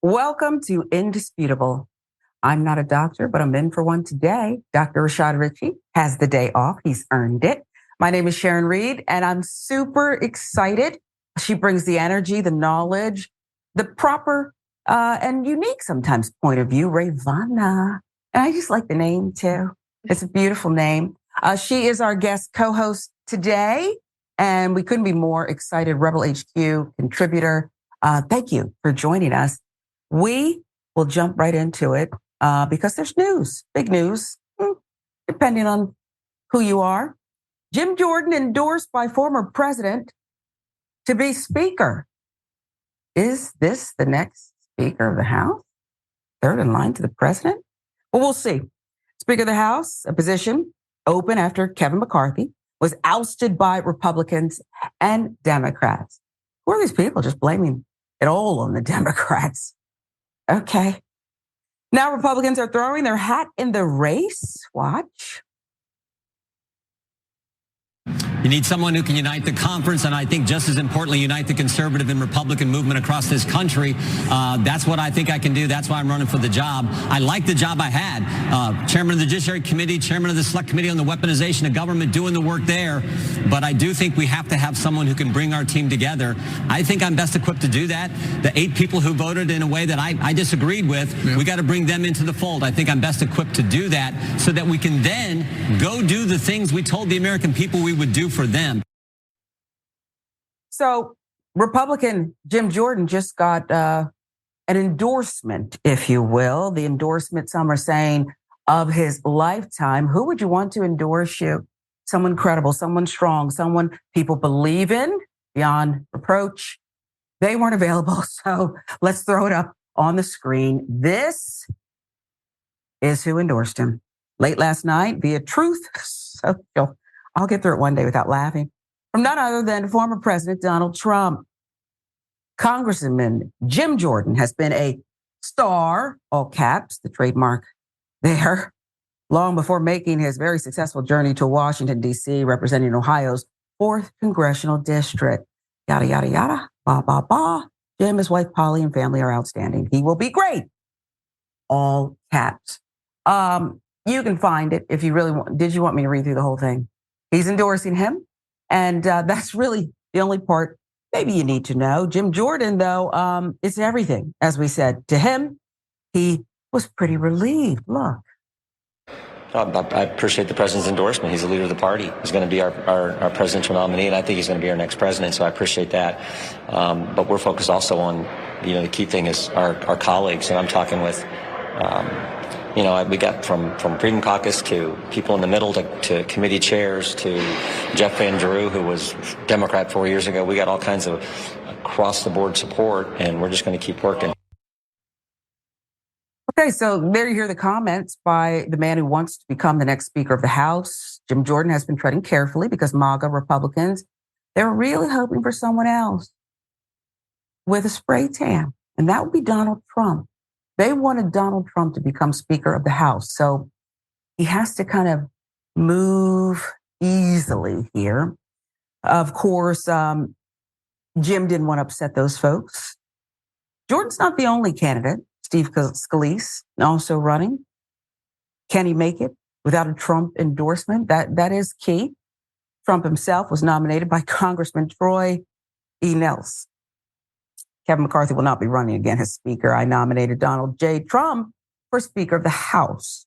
Welcome to Indisputable. I'm not a doctor, but I'm in for one today. Dr. Rashad Ritchie has the day off. He's earned it. My name is Sharon Reed, and I'm super excited. She brings the energy, the knowledge, the proper and unique sometimes point of view, Rayyvana. And I just like the name too. It's a beautiful name. She is our guest co-host today, and we couldn't be more excited. Rebel HQ contributor. Thank you for joining us. We will jump right into it because there's news, big news, depending on who you are. Jim Jordan endorsed by former president to be Speaker. Is this the next Speaker of the House? Third in line to the president? Well, we'll see. Speaker of the House, a position open after Kevin McCarthy was ousted by Republicans and Democrats. Who are these people just blaming it all on the Democrats? Okay. Now Republicans are throwing their hat in the race. Watch. You need someone who can unite the conference, and I think just as importantly, unite the conservative and Republican movement across this country. That's what I think I can do. That's why I'm running for the job. I like the job I had. Chairman of the Judiciary Committee, chairman of the Select Committee on the Weaponization of Government, doing the work there. But I do think we have to have someone who can bring our team together. I think I'm best equipped to do that. The 8 people who voted in a way that I disagreed with, we got to bring them into the fold. I think I'm best equipped to do that so that we can then go do the things we told the American people we would do for them. So Republican Jim Jordan just got an endorsement, if you will. The endorsement, some are saying, of his lifetime. Who would you want to endorse you? Someone credible, someone strong, someone people believe in beyond reproach. They weren't available, so let's throw it up on the screen. This is who endorsed him. Late last night via Truth Social. I'll get through it one day without laughing. From none other than former President Donald Trump. Congressman Jim Jordan has been a star, all caps, the trademark there, long before making his very successful journey to Washington, D.C., representing Ohio's 4th Congressional District. Yada, yada, yada, ba, ba, ba. Jim, his wife, Polly, and family are outstanding. He will be great. All caps. You can find it if you really want. Did you want me to read through the whole thing? He's endorsing him. And that's really the only part maybe you need to know. Jim Jordan, though, is everything. As we said to him, he was pretty relieved. Look. I appreciate the president's endorsement. He's the leader of the party. He's going to be our presidential nominee, and I think he's going to be our next president, so I appreciate that. But we're focused also on, the key thing is our colleagues, and I'm talking with we got from Freedom Caucus to people in the middle to committee chairs to Jeff Van Drew, who was Democrat 4 years ago. We got all kinds of across-the-board support, and we're just going to keep working. Okay, so there you hear the comments by the man who wants to become the next Speaker of the House. Jim Jordan has been treading carefully because MAGA Republicans, they're really hoping for someone else with a spray tan, and that would be Donald Trump. They wanted Donald Trump to become Speaker of the House. So he has to kind of move easily here. Of course, Jim didn't want to upset those folks. Jordan's not the only candidate. Steve Scalise also running. Can he make it without a Trump endorsement? That is key. Trump himself was nominated by Congressman Troy E. Nelson. Kevin McCarthy will not be running again as Speaker. I nominated Donald J. Trump for Speaker of the House.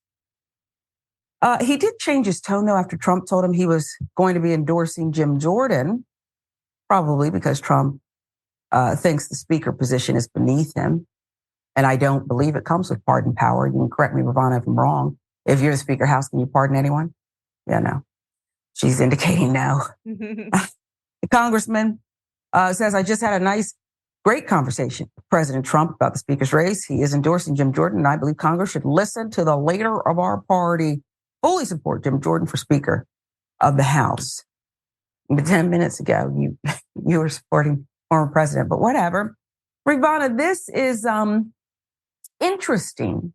He did change his tone, though, after Trump told him he was going to be endorsing Jim Jordan, probably because Trump thinks the Speaker position is beneath him. And I don't believe it comes with pardon power. You can correct me, Rayyvana, if I'm wrong. If you're the Speaker of the House, can you pardon anyone? Yeah, no. She's indicating no. The congressman says, I just had a great conversation with President Trump about the Speaker's race. He is endorsing Jim Jordan, and I believe Congress should listen to the leader of our party. Fully support Jim Jordan for Speaker of the House. But 10 minutes ago, you were supporting former president, but whatever. Rayyvana, this is interesting.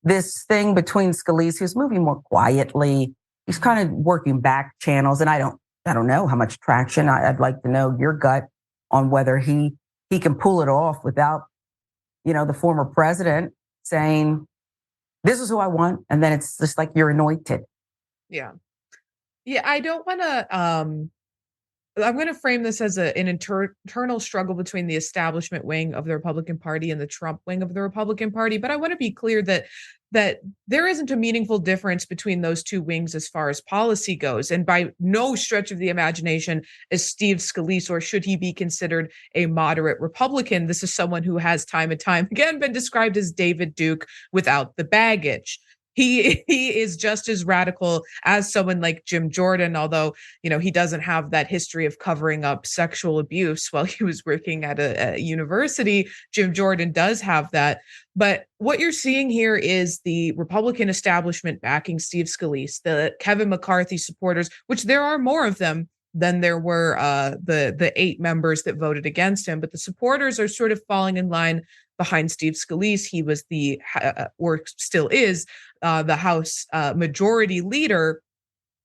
This thing between Scalise, who's moving more quietly. He's kind of working back channels, and I don't know how much traction. I'd like to know your gut on whether he can pull it off without the former president saying, this is who I want. And then it's just like you're anointed. Yeah. Yeah. I don't want to, I'm going to frame this as an internal struggle between the establishment wing of the Republican Party and the Trump wing of the Republican Party. But I want to be clear that there isn't a meaningful difference between those two wings as far as policy goes. And by no stretch of the imagination is Steve Scalise, or should he be considered a moderate Republican. This is someone who has time and time again been described as David Duke without the baggage. He is just as radical as someone like Jim Jordan, although, he doesn't have that history of covering up sexual abuse while he was working at a university. Jim Jordan does have that. But what you're seeing here is the Republican establishment backing Steve Scalise, the Kevin McCarthy supporters, which there are more of them than there were the 8 members that voted against him. But the supporters are sort of falling in line behind Steve Scalise. He was or still is, the House majority leader.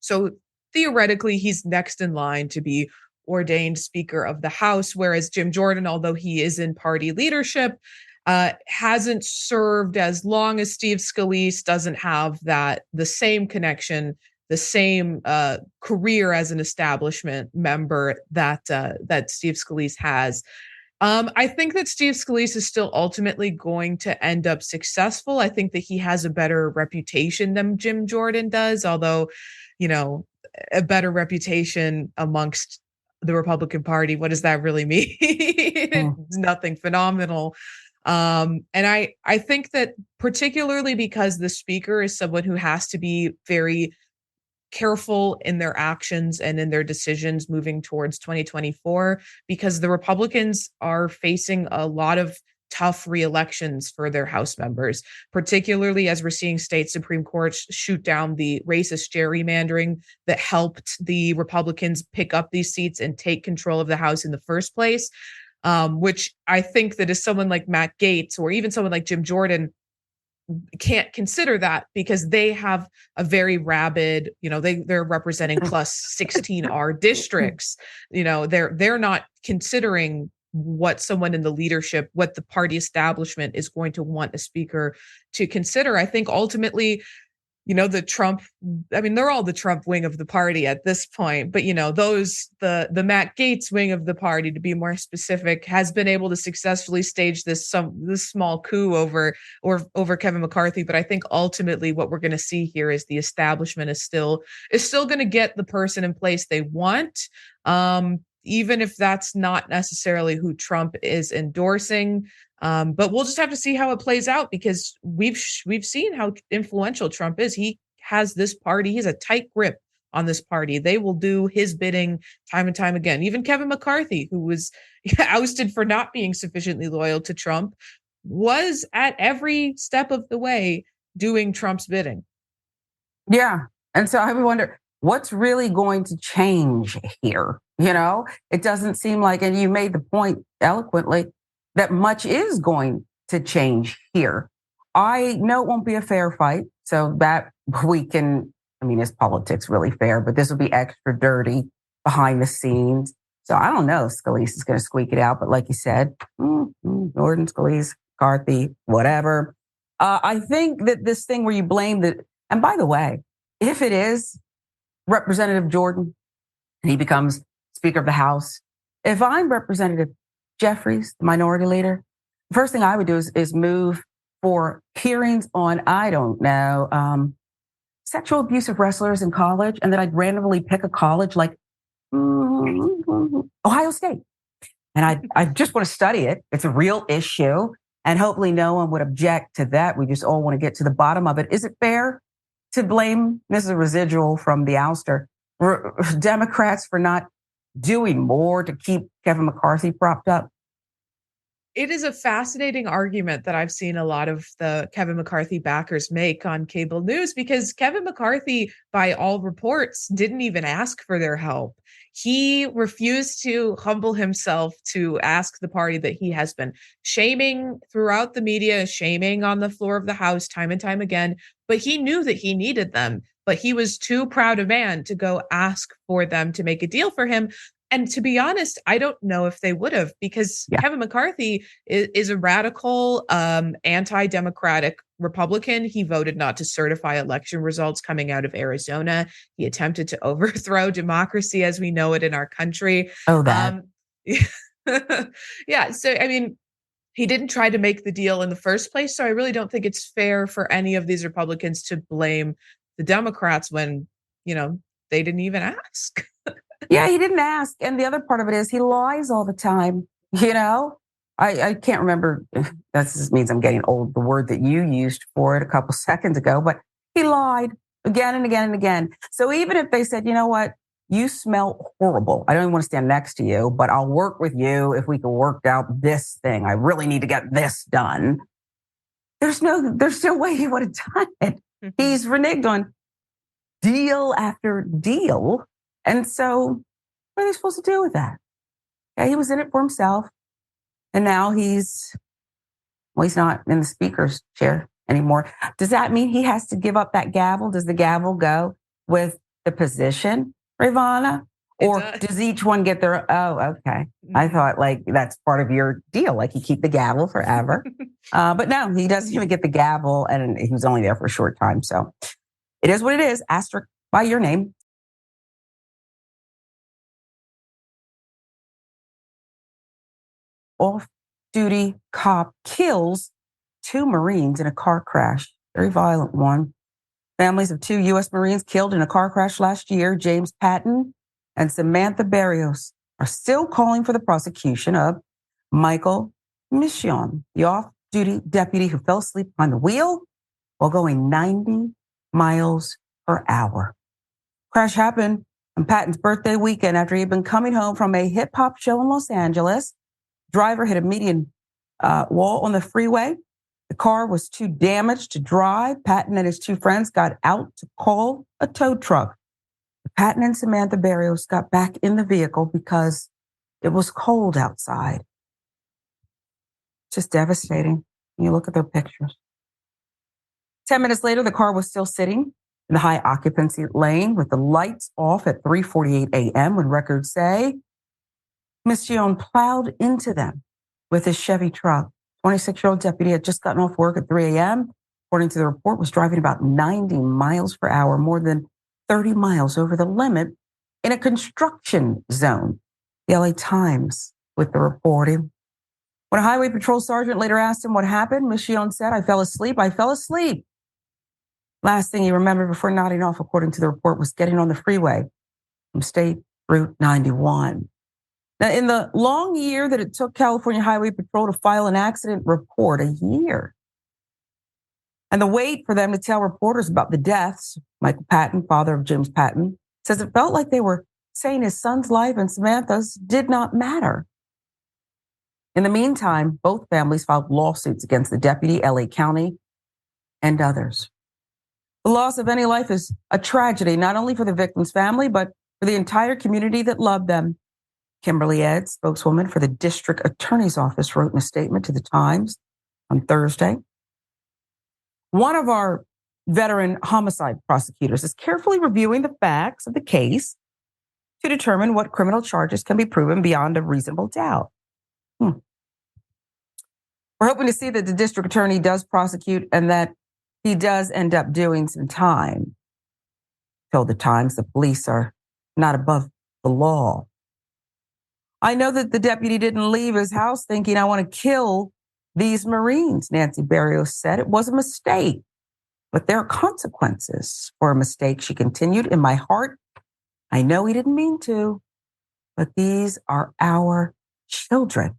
So theoretically, he's next in line to be ordained Speaker of the House, whereas Jim Jordan, although he is in party leadership, hasn't served as long as Steve Scalise, doesn't have the same connection, the same career as an establishment member that Steve Scalise has. I think that Steve Scalise is still ultimately going to end up successful. I think that he has a better reputation than Jim Jordan does, although, a better reputation amongst the Republican Party. What does that really mean? It's nothing phenomenal. And I think that particularly because the speaker is someone who has to be very careful in their actions and in their decisions moving towards 2024, because the Republicans are facing a lot of tough re-elections for their House members, particularly as we're seeing state Supreme Courts shoot down the racist gerrymandering that helped the Republicans pick up these seats and take control of the House in the first place, which I think that as someone like Matt Gaetz or even someone like Jim Jordan can't consider that, because they have a very rabid, they're representing plus 16R districts. They're not considering what someone in the leadership, what the party establishment is going to want a speaker to consider. I think ultimately, the Trump, they're all the Trump wing of the party at this point, but the Matt Gaetz wing of the party, to be more specific, has been able to successfully stage this small coup over Kevin McCarthy. But I think ultimately what we're going to see here is the establishment is still going to get the person in place they want, even if that's not necessarily who Trump is endorsing. But we'll just have to see how it plays out, because we've seen how influential Trump is. He has this party. He has a tight grip on this party. They will do his bidding time and time again. Even Kevin McCarthy, who was ousted for not being sufficiently loyal to Trump, was at every step of the way doing Trump's bidding. Yeah. And so I wonder what's really going to change here. It doesn't seem like, and you made the point eloquently, that much is going to change here. I know it won't be a fair fight, so that we can, is politics really fair? But this will be extra dirty behind the scenes. So I don't know if Scalise is going to squeak it out, but like you said, Jordan, Scalise, McCarthy, whatever. I think that this thing where you blame and by the way, if it is Representative Jordan and he becomes Speaker of the House, if I'm Representative Jeffries, the minority leader, the first thing I would do is move for hearings on, I don't know, sexual abuse of wrestlers in college. And then I'd randomly pick a college like Ohio State. And I just want to study it. It's a real issue. And hopefully no one would object to that. We just all want to get to the bottom of it. Is it fair to blame, this is a residual from the ouster, Democrats for not doing more to keep Kevin McCarthy propped up? It is a fascinating argument that I've seen a lot of the Kevin McCarthy backers make on cable news, because Kevin McCarthy, by all reports, didn't even ask for their help. He refused to humble himself to ask the party that he has been shaming throughout the media, shaming on the floor of the House time and time again. But he knew that he needed them. But he was too proud a man to go ask for them to make a deal for him. And to be honest, I don't know if they would have, because Yeah. Kevin McCarthy is a radical, anti-democratic Republican. He voted not to certify election results coming out of Arizona. He attempted to overthrow democracy as we know it in our country. Oh, that. Yeah. So, I mean, he didn't try to make the deal in the first place. So I really don't think it's fair for any of these Republicans to blame the Democrats when, they didn't even ask. Yeah, he didn't ask. And the other part of it is he lies all the time. I can't remember. That just means I'm getting old. The word that you used for it a couple seconds ago, but he lied again and again and again. So even if they said, you know what, you smell horrible. I don't even want to stand next to you, but I'll work with you if we can work out this thing. I really need to get this done. There's no way he would have done it. He's reneged on deal after deal. And so what are they supposed to do with that? Yeah, he was in it for himself. And now he's not in the speaker's chair anymore. Does that mean he has to give up that gavel? Does the gavel go with the position, Rayyvana? Or does each one get their, okay. I thought like that's part of your deal. Like you keep the gavel forever. But no, he doesn't even get the gavel, and he was only there for a short time. So it is what it is. Asterisk by your name. Off-duty cop kills 2 Marines in a car crash. Very violent one. Families of 2 U.S. Marines killed in a car crash last year, James Patton and Samantha Barrios, are still calling for the prosecution of Michael Mission, the off-duty deputy who fell asleep behind the wheel while going 90 miles per hour. Crash happened on Patton's birthday weekend after he had been coming home from a hip-hop show in Los Angeles. Driver hit a median wall on the freeway. The car was too damaged to drive. Patton and his 2 friends got out to call a tow truck. Patton and Samantha Barrios got back in the vehicle because it was cold outside. Just devastating. You look at their pictures. 10 minutes later, the car was still sitting in the high occupancy lane with the lights off at 3:48 a.m. when records say Mission plowed into them with his Chevy truck. 26-year-old deputy had just gotten off work at 3 a.m. According to the report, was driving about 90 miles per hour, more than 30 miles over the limit in a construction zone. The LA Times with the reporting. When a highway patrol sergeant later asked him what happened, Mission said, I fell asleep. Last thing he remembered before nodding off, according to the report, was getting on the freeway from State Route 91. Now, in the long year that it took California Highway Patrol to file an accident report, a year, and the wait for them to tell reporters about the deaths, Michael Patton, father of James Patton, says it felt like they were saying his son's life and Samantha's did not matter. In the meantime, both families filed lawsuits against the deputy, LA County, and others. The loss of any life is a tragedy, not only for the victim's family, but for the entire community that loved them. Kimberly Ed, spokeswoman for the district attorney's office, wrote in a statement to the Times on Thursday. One of our veteran homicide prosecutors is carefully reviewing the facts of the case to determine what criminal charges can be proven beyond a reasonable doubt. We're hoping to see that the district attorney does prosecute and that he does end up doing some time. Told the Times the police are not above the law. I know that the deputy didn't leave his house thinking, I want to kill these Marines, Nancy Barrios said. It was a mistake, but there are consequences for a mistake, she continued. In my heart, I know he didn't mean to, but these are our children.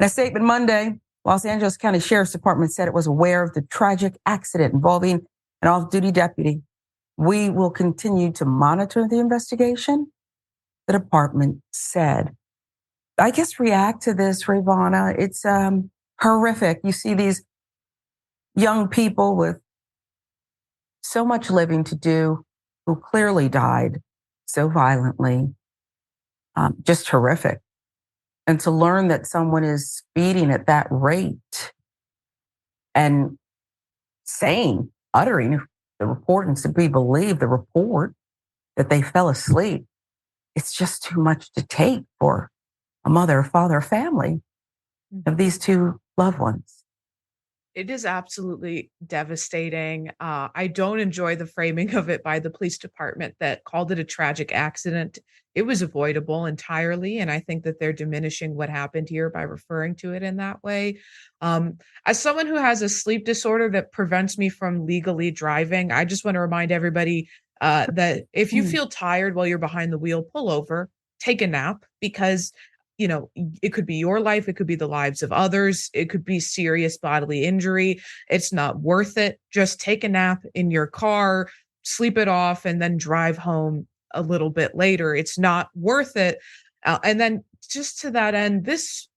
In a statement Monday, Los Angeles County Sheriff's Department said it was aware of the tragic accident involving an off-duty deputy. We will continue to monitor the investigation, the department said. I guess react to this, Rayyvana. It's horrific. You see these young people with so much living to do who clearly died so violently. Just horrific. And to learn that someone is speeding at that rate and uttering the report, and to be believed, the report that they fell asleep. it's just too much to take for a mother, father, family of these two loved ones. It is absolutely devastating. I don't enjoy the framing of it by the police department that called it a tragic accident. It was avoidable entirely, and I think that they're diminishing what happened here by referring to it in that way. As someone who has a sleep disorder that prevents me from legally driving, I just want to remind everybody that if you Mm. feel tired while you're behind the wheel, pull over, take a nap, because it could be your life, it could be the lives of others, it could be serious bodily injury. It's not worth it. Just take a nap in your car, sleep it off, and then drive home a little bit later. It's not worth it. And then just to that end,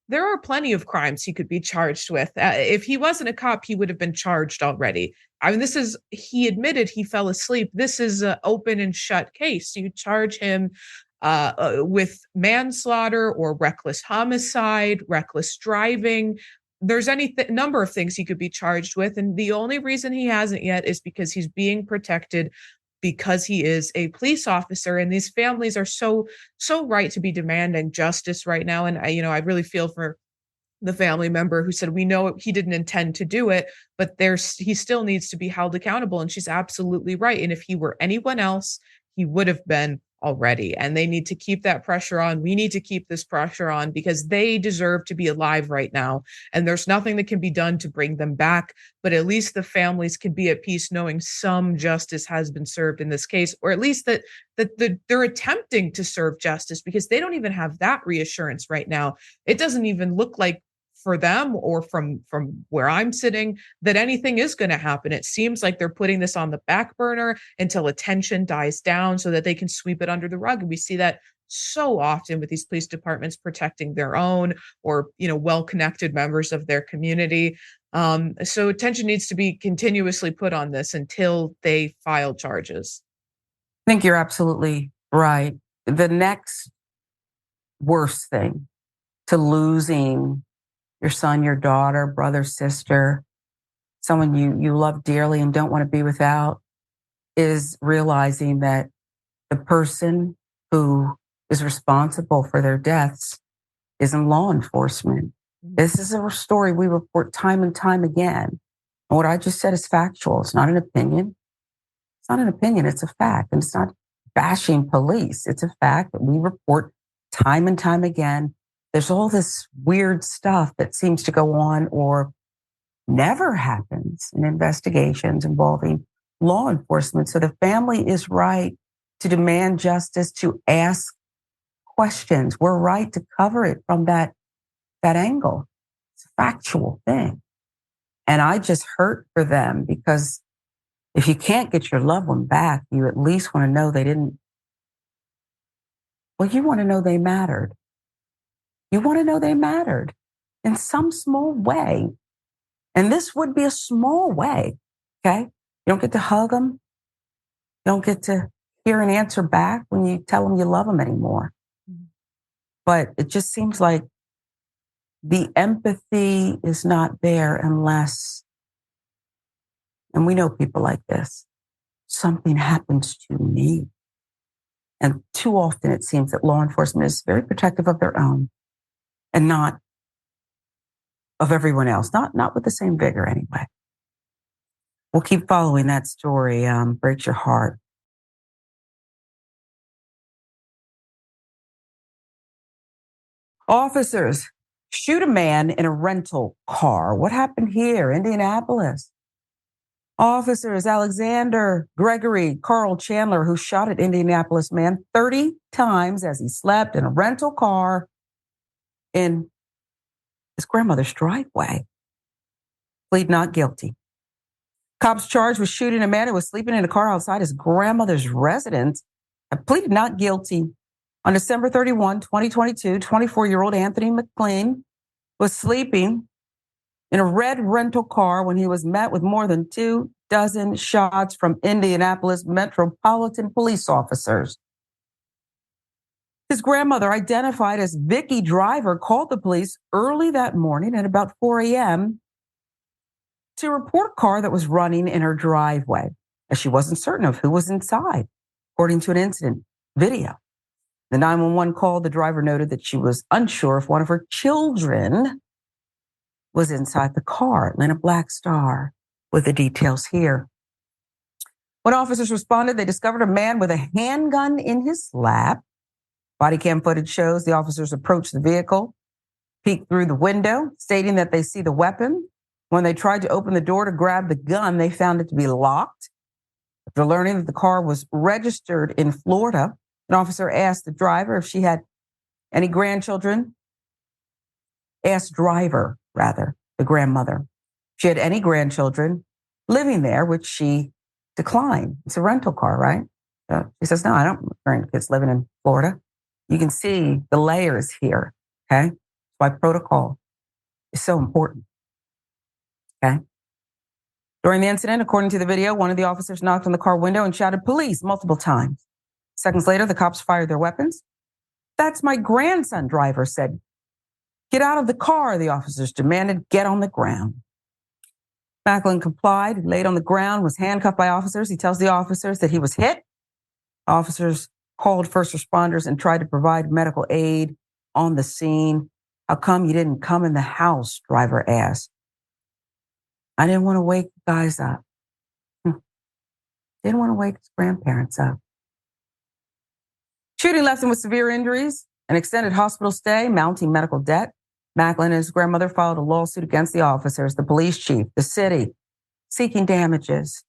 there are plenty of crimes he could be charged with. If he wasn't a cop, he would have been charged already. I mean, he admitted he fell asleep. This is an open and shut case. You charge him with manslaughter or reckless homicide, reckless driving. There's any number of things he could be charged with. And the only reason he hasn't yet is because he's being protected because he is a police officer. And these families are so right to be demanding justice right now. And I really feel for the family member who said, we know he didn't intend to do it, but he still needs to be held accountable. And she's absolutely right. And if he were anyone else, he would have been already. And they need to keep that pressure on. We need to keep this pressure on because they deserve to be alive right now. And there's nothing that can be done to bring them back. But at least the families can be at peace knowing some justice has been served in this case, or at least that they're attempting to serve justice, because they don't even have that reassurance right now. It doesn't even look like for them, or from where I'm sitting, that anything is going to happen. It seems like they're putting this on the back burner until attention dies down so that they can sweep it under the rug. And we see that so often with these police departments protecting their own or, well-connected members of their community. So attention needs to be continuously put on this until they file charges. I think you're absolutely right. The next worst thing to losing your son, your daughter, brother, sister, someone you love dearly and don't want to be without, is realizing that the person who is responsible for their deaths is in law enforcement. This is a story we report time and time again. And what I just said is factual. It's not an opinion. It's not an opinion. It's a fact. And it's not bashing police. It's a fact that we report time and time again. There's all this weird stuff that seems to go on or never happens in investigations involving law enforcement. So the family is right to demand justice, to ask questions. We're right to cover it from that angle. It's a factual thing. And I just hurt for them, because if you can't get your loved one back, you at least want to know you want to know they mattered. You want to know they mattered in some small way. And this would be a small way, okay? You don't get to hug them. You don't get to hear an answer back when you tell them you love them anymore. But it just seems like the empathy is not there unless, and we know people like this, something happens to me. And too often it seems that law enforcement is very protective of their own and not of everyone else, not with the same vigor anyway. We'll keep following that story. Breaks your heart. Officers shoot a man in a rental car. What happened here? Indianapolis. Officers Alexander Gregory Carl Chandler, who shot at Indianapolis man 30 times as he slept in a rental car in his grandmother's driveway, plead not guilty. Cops charged with shooting a man who was sleeping in a car outside his grandmother's residence pleaded not guilty. On December 31, 2022, 24-year-old Anthony McLean was sleeping in a red rental car when he was met with more than 24 shots from Indianapolis Metropolitan Police officers. His grandmother, identified as Vicky Driver, called the police early that morning at about 4 a.m. to report a car that was running in her driveway, as she wasn't certain of who was inside, according to an incident video. The 911 call, the driver noted that she was unsure if one of her children was inside the car. Atlanta Black Star with the details here. When officers responded, they discovered a man with a handgun in his lap. Body cam footage shows the officers approached the vehicle, peeked through the window, stating that they see the weapon. When they tried to open the door to grab the gun, they found it to be locked. After learning that the car was registered in Florida, an officer asked the driver if she had any grandchildren. Asked driver, rather, the grandmother. She had any grandchildren living there, which she declined. It's a rental car, right? She says, no, I don't have grandkids living in Florida. You can see the layers here, okay? That's why protocol is so important, okay? During the incident, according to the video, one of the officers knocked on the car window and shouted police multiple times. Seconds later, the cops fired their weapons. That's my grandson, driver said. Get out of the car, the officers demanded. Get on the ground. Macklin complied, laid on the ground, was handcuffed by officers. He tells the officers that he was hit. Officers called first responders and tried to provide medical aid on the scene. How come you didn't come in the house? Driver asked. I didn't want to wake the guys up. Didn't want to wake his grandparents up. Shooting left him with severe injuries, an extended hospital stay, mounting medical debt. Macklin and his grandmother filed a lawsuit against the officers, the police chief, the city, seeking damages.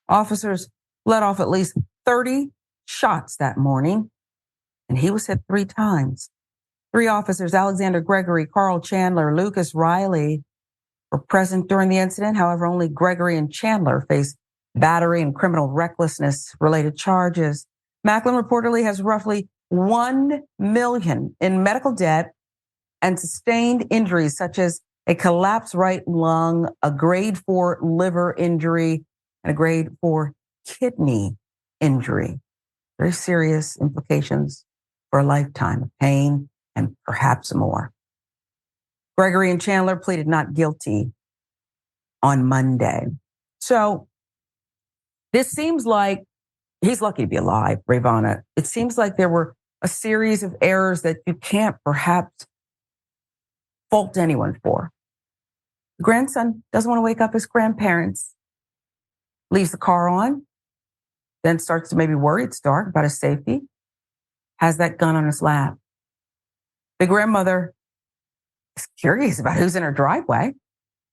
Officers let off at least 30 shots that morning, and he was hit 3 times. 3 officers, Alexander Gregory, Carl Chandler, Lucas Riley, were present during the incident. However, only Gregory and Chandler faced battery and criminal recklessness related charges. Macklin reportedly has roughly $1 million in medical debt and sustained injuries such as a collapsed right lung, a grade 4 liver injury, and a grade 4 kidney injury. Very serious implications for a lifetime of pain and perhaps more. Gregory and Chandler pleaded not guilty on Monday. So this seems like he's lucky to be alive, Rayyvana. It seems like there were a series of errors that you can't perhaps fault anyone for. The grandson doesn't want to wake up his grandparents, leaves the car on, then starts to maybe worry, it's dark, about his safety, has that gun on his lap. The grandmother is curious about who's in her driveway.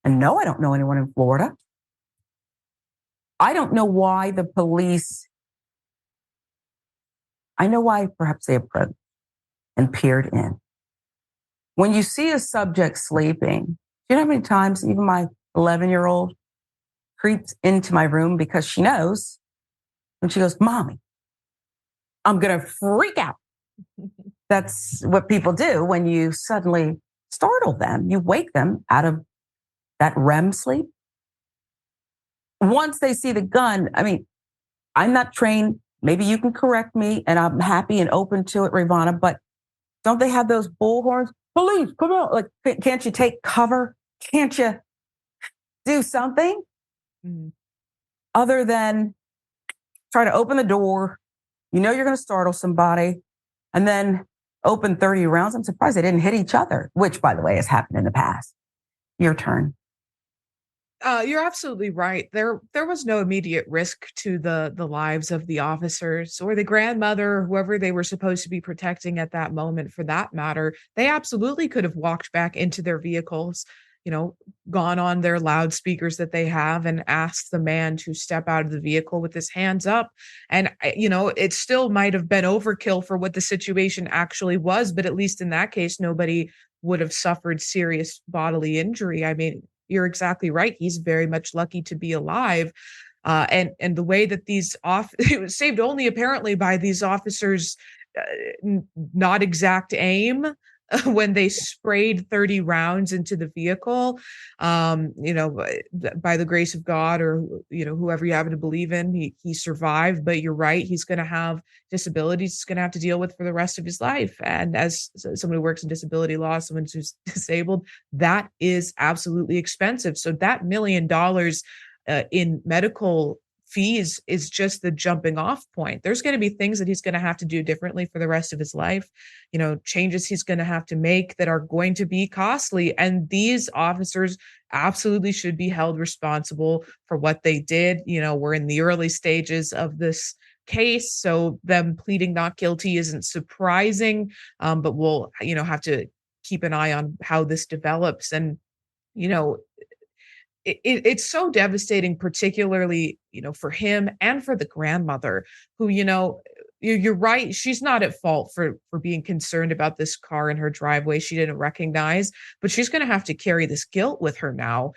And no, I don't know anyone in Florida. I don't know why the police, I know why perhaps they approached and peered in. When you see a subject sleeping, do you know how many times even my 11-year-old creeps into my room because she knows when she goes, Mommy, I'm going to freak out. That's what people do when you suddenly startle them. You wake them out of that REM sleep. Once they see the gun, I mean, I'm not trained. Maybe you can correct me, and I'm happy and open to it, Rayyvana, but don't they have those bullhorns? Police, come out. Like, can't you take cover? Can't you do something other than try to open the door? You know you're going to startle somebody and then open 30 rounds. I'm surprised they didn't hit each other, which, by the way, has happened in the past. Your turn. You're absolutely right. There was no immediate risk to the lives of the officers or the grandmother, whoever they were supposed to be protecting at that moment, for that matter. They absolutely could have walked back into their vehicles, gone on their loudspeakers that they have and asked the man to step out of the vehicle with his hands up. And, it still might have been overkill for what the situation actually was, but at least in that case, nobody would have suffered serious bodily injury. I mean, you're exactly right. He's very much lucky to be alive. And the way that it was saved only apparently by these officers' not exact aim when they sprayed 30 rounds into the vehicle, by the grace of God or, whoever you happen to believe in, he survived. But you're right. He's going to have disabilities he's going to have to deal with for the rest of his life. And as someone who works in disability law, someone who's disabled, that is absolutely expensive. So that $1 million in medical fees is just the jumping off point. There's going to be things that he's going to have to do differently for the rest of his life, changes he's going to have to make that are going to be costly. And these officers absolutely should be held responsible for what they did. We're in the early stages of this case, so them pleading not guilty isn't surprising, but we'll, have to keep an eye on how this develops. And, it's so devastating, particularly, for him and for the grandmother who, you're right. She's not at fault for being concerned about this car in her driveway she didn't recognize, but she's going to have to carry this guilt with her now.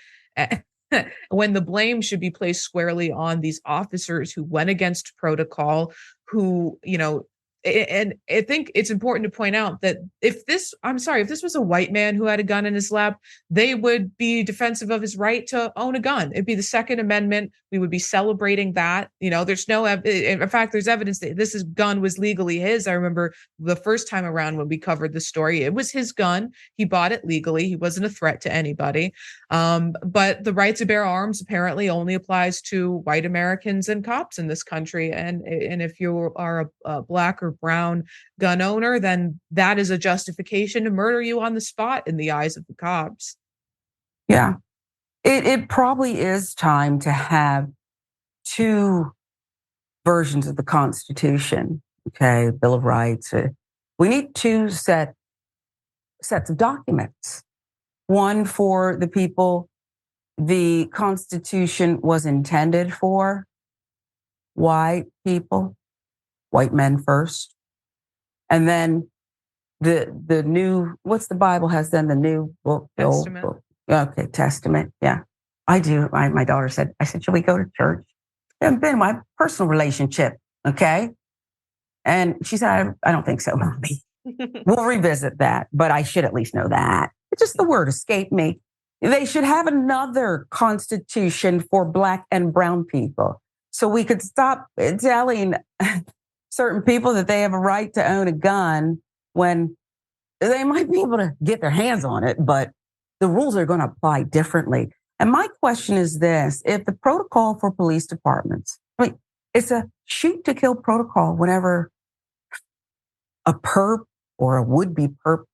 When the blame should be placed squarely on these officers who went against protocol, who, and I think it's important to point out that if this was a white man who had a gun in his lap, they would be defensive of his right to own a gun. It'd be the Second Amendment. We would be celebrating that. There's in fact, there's evidence that this gun was legally his. I remember the first time around when we covered the story, it was his gun. He bought it legally. He wasn't a threat to anybody. But the right to bear arms apparently only applies to white Americans and cops in this country. And if you are a black or brown gun owner, then that is a justification to murder you on the spot in the eyes of the cops. Yeah. It probably is time to have two versions of the Constitution. Okay. Bill of Rights. We need two sets of documents. One for the people the Constitution was intended for, white people, white men first. And then the new, what's the Bible has then? The new book, the Testament. old book. Okay, Testament. Yeah, I do. My daughter said, should we go to church? It's been my personal relationship. Okay. And she said, I don't think so, Mommy. We'll revisit that, but I should at least know that. It's just the word escaped me. They should have another constitution for black and brown people. So we could stop telling certain people that they have a right to own a gun when they might be able to get their hands on it, but the rules are going to apply differently. And my question is this: if the protocol for police departments, it's a shoot to kill protocol whenever a perp or a would-be perp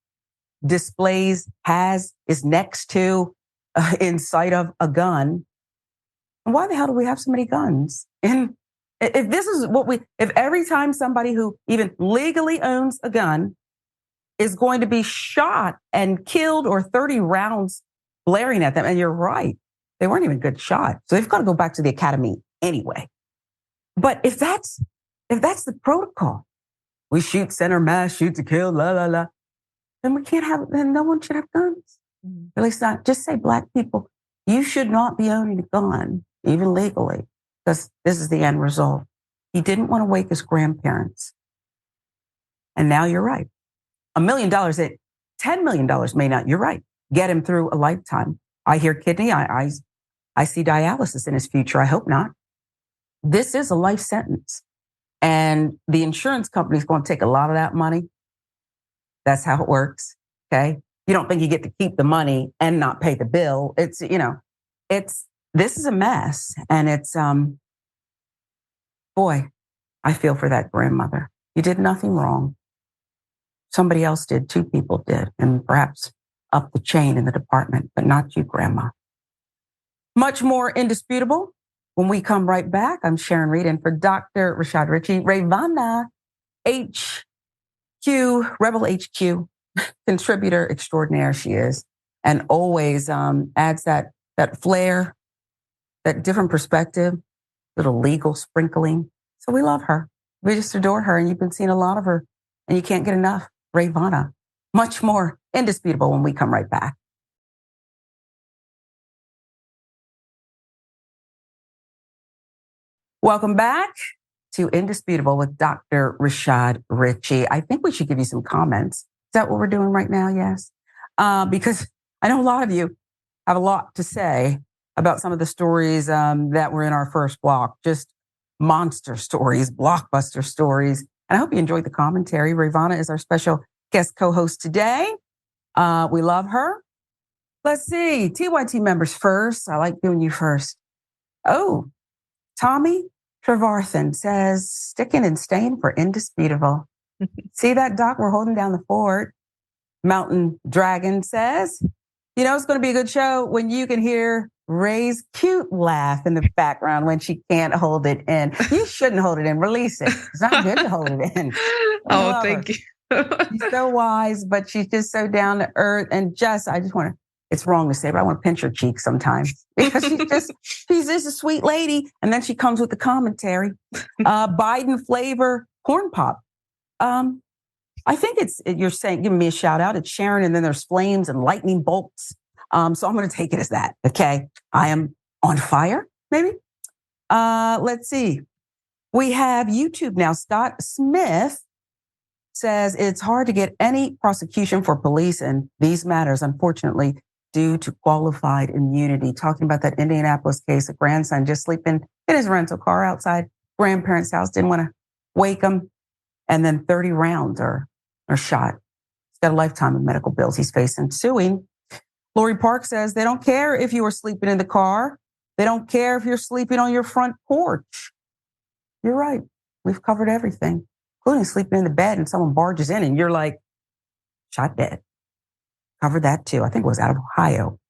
is next to, in sight of a gun. Why the hell do we have so many guns? And if this is if every time somebody who even legally owns a gun is going to be shot and killed or 30 rounds blaring at them, and you're right, they weren't even good shots. So they've got to go back to the academy anyway. But if that's the protocol, we shoot center mass, shoot to kill, la, la, la, then then no one should have guns. Mm-hmm. At least not, just say black people, you should not be owning a gun, even legally, because this is the end result. He didn't want to wake his grandparents. And now you're right. $1 million, $10 million may not, you're right, get him through a lifetime. I hear kidney, I see dialysis in his future. I hope not. This is a life sentence. And the insurance company is going to take a lot of that money. That's how it works. Okay. You don't think you get to keep the money and not pay the bill. This is a mess. And it's, boy, I feel for that grandmother. You did nothing wrong. Somebody else did. Two people did. And perhaps up the chain in the department, but not you, Grandma. Much more indisputable. When we come right back, I'm Sharon Reed, and for Dr. Rashad Ritchie, Rayyvana, HQ, Rebel HQ, contributor extraordinaire she is, and always adds that flair, that different perspective, little legal sprinkling. So we love her. We just adore her, and you've been seeing a lot of her, and you can't get enough. Rayyvana, much more indisputable when we come right back. Welcome back to Indisputable with Dr. Rashad Ritchie. I think we should give you some comments. Is that what we're doing right now? Yes. Because I know a lot of you have a lot to say about some of the stories that were in our first block, just monster stories, blockbuster stories. And I hope you enjoyed the commentary. Rayyvana is our special guest co-host today. We love her. Let's see. TYT members first. I like doing you first. Oh, Tommy Trevarthen says, sticking and staying for indisputable. See that, Doc? We're holding down the fort. Mountain Dragon says, it's going to be a good show when you can hear Ray's cute laugh in the background when she can't hold it in. You shouldn't hold it in. Release it. It's not good to hold it in. Thank you. She's so wise, but she's just so down to earth. And it's wrong to say, but I want to pinch her cheek sometimes because she's just a sweet lady. And then she comes with the commentary. Biden flavor corn pop. I think you're saying, giving me a shout out. It's Sharon, and then there's flames and lightning bolts. So I'm going to take it as that. Okay. I am on fire, maybe. Let's see. We have YouTube now. Scott Smith says it's hard to get any prosecution for police in these matters, unfortunately, due to qualified immunity. Talking about that Indianapolis case, a grandson just sleeping in his rental car outside grandparents' house, didn't want to wake him. And then 30 rounds are shot. He's got a lifetime of medical bills he's facing. Suing. Lori Park says they don't care if you were sleeping in the car. They don't care if you're sleeping on your front porch. You're right. We've covered everything, including sleeping in the bed and someone barges in and you're like, shot dead. Covered that too. I think it was out of Ohio.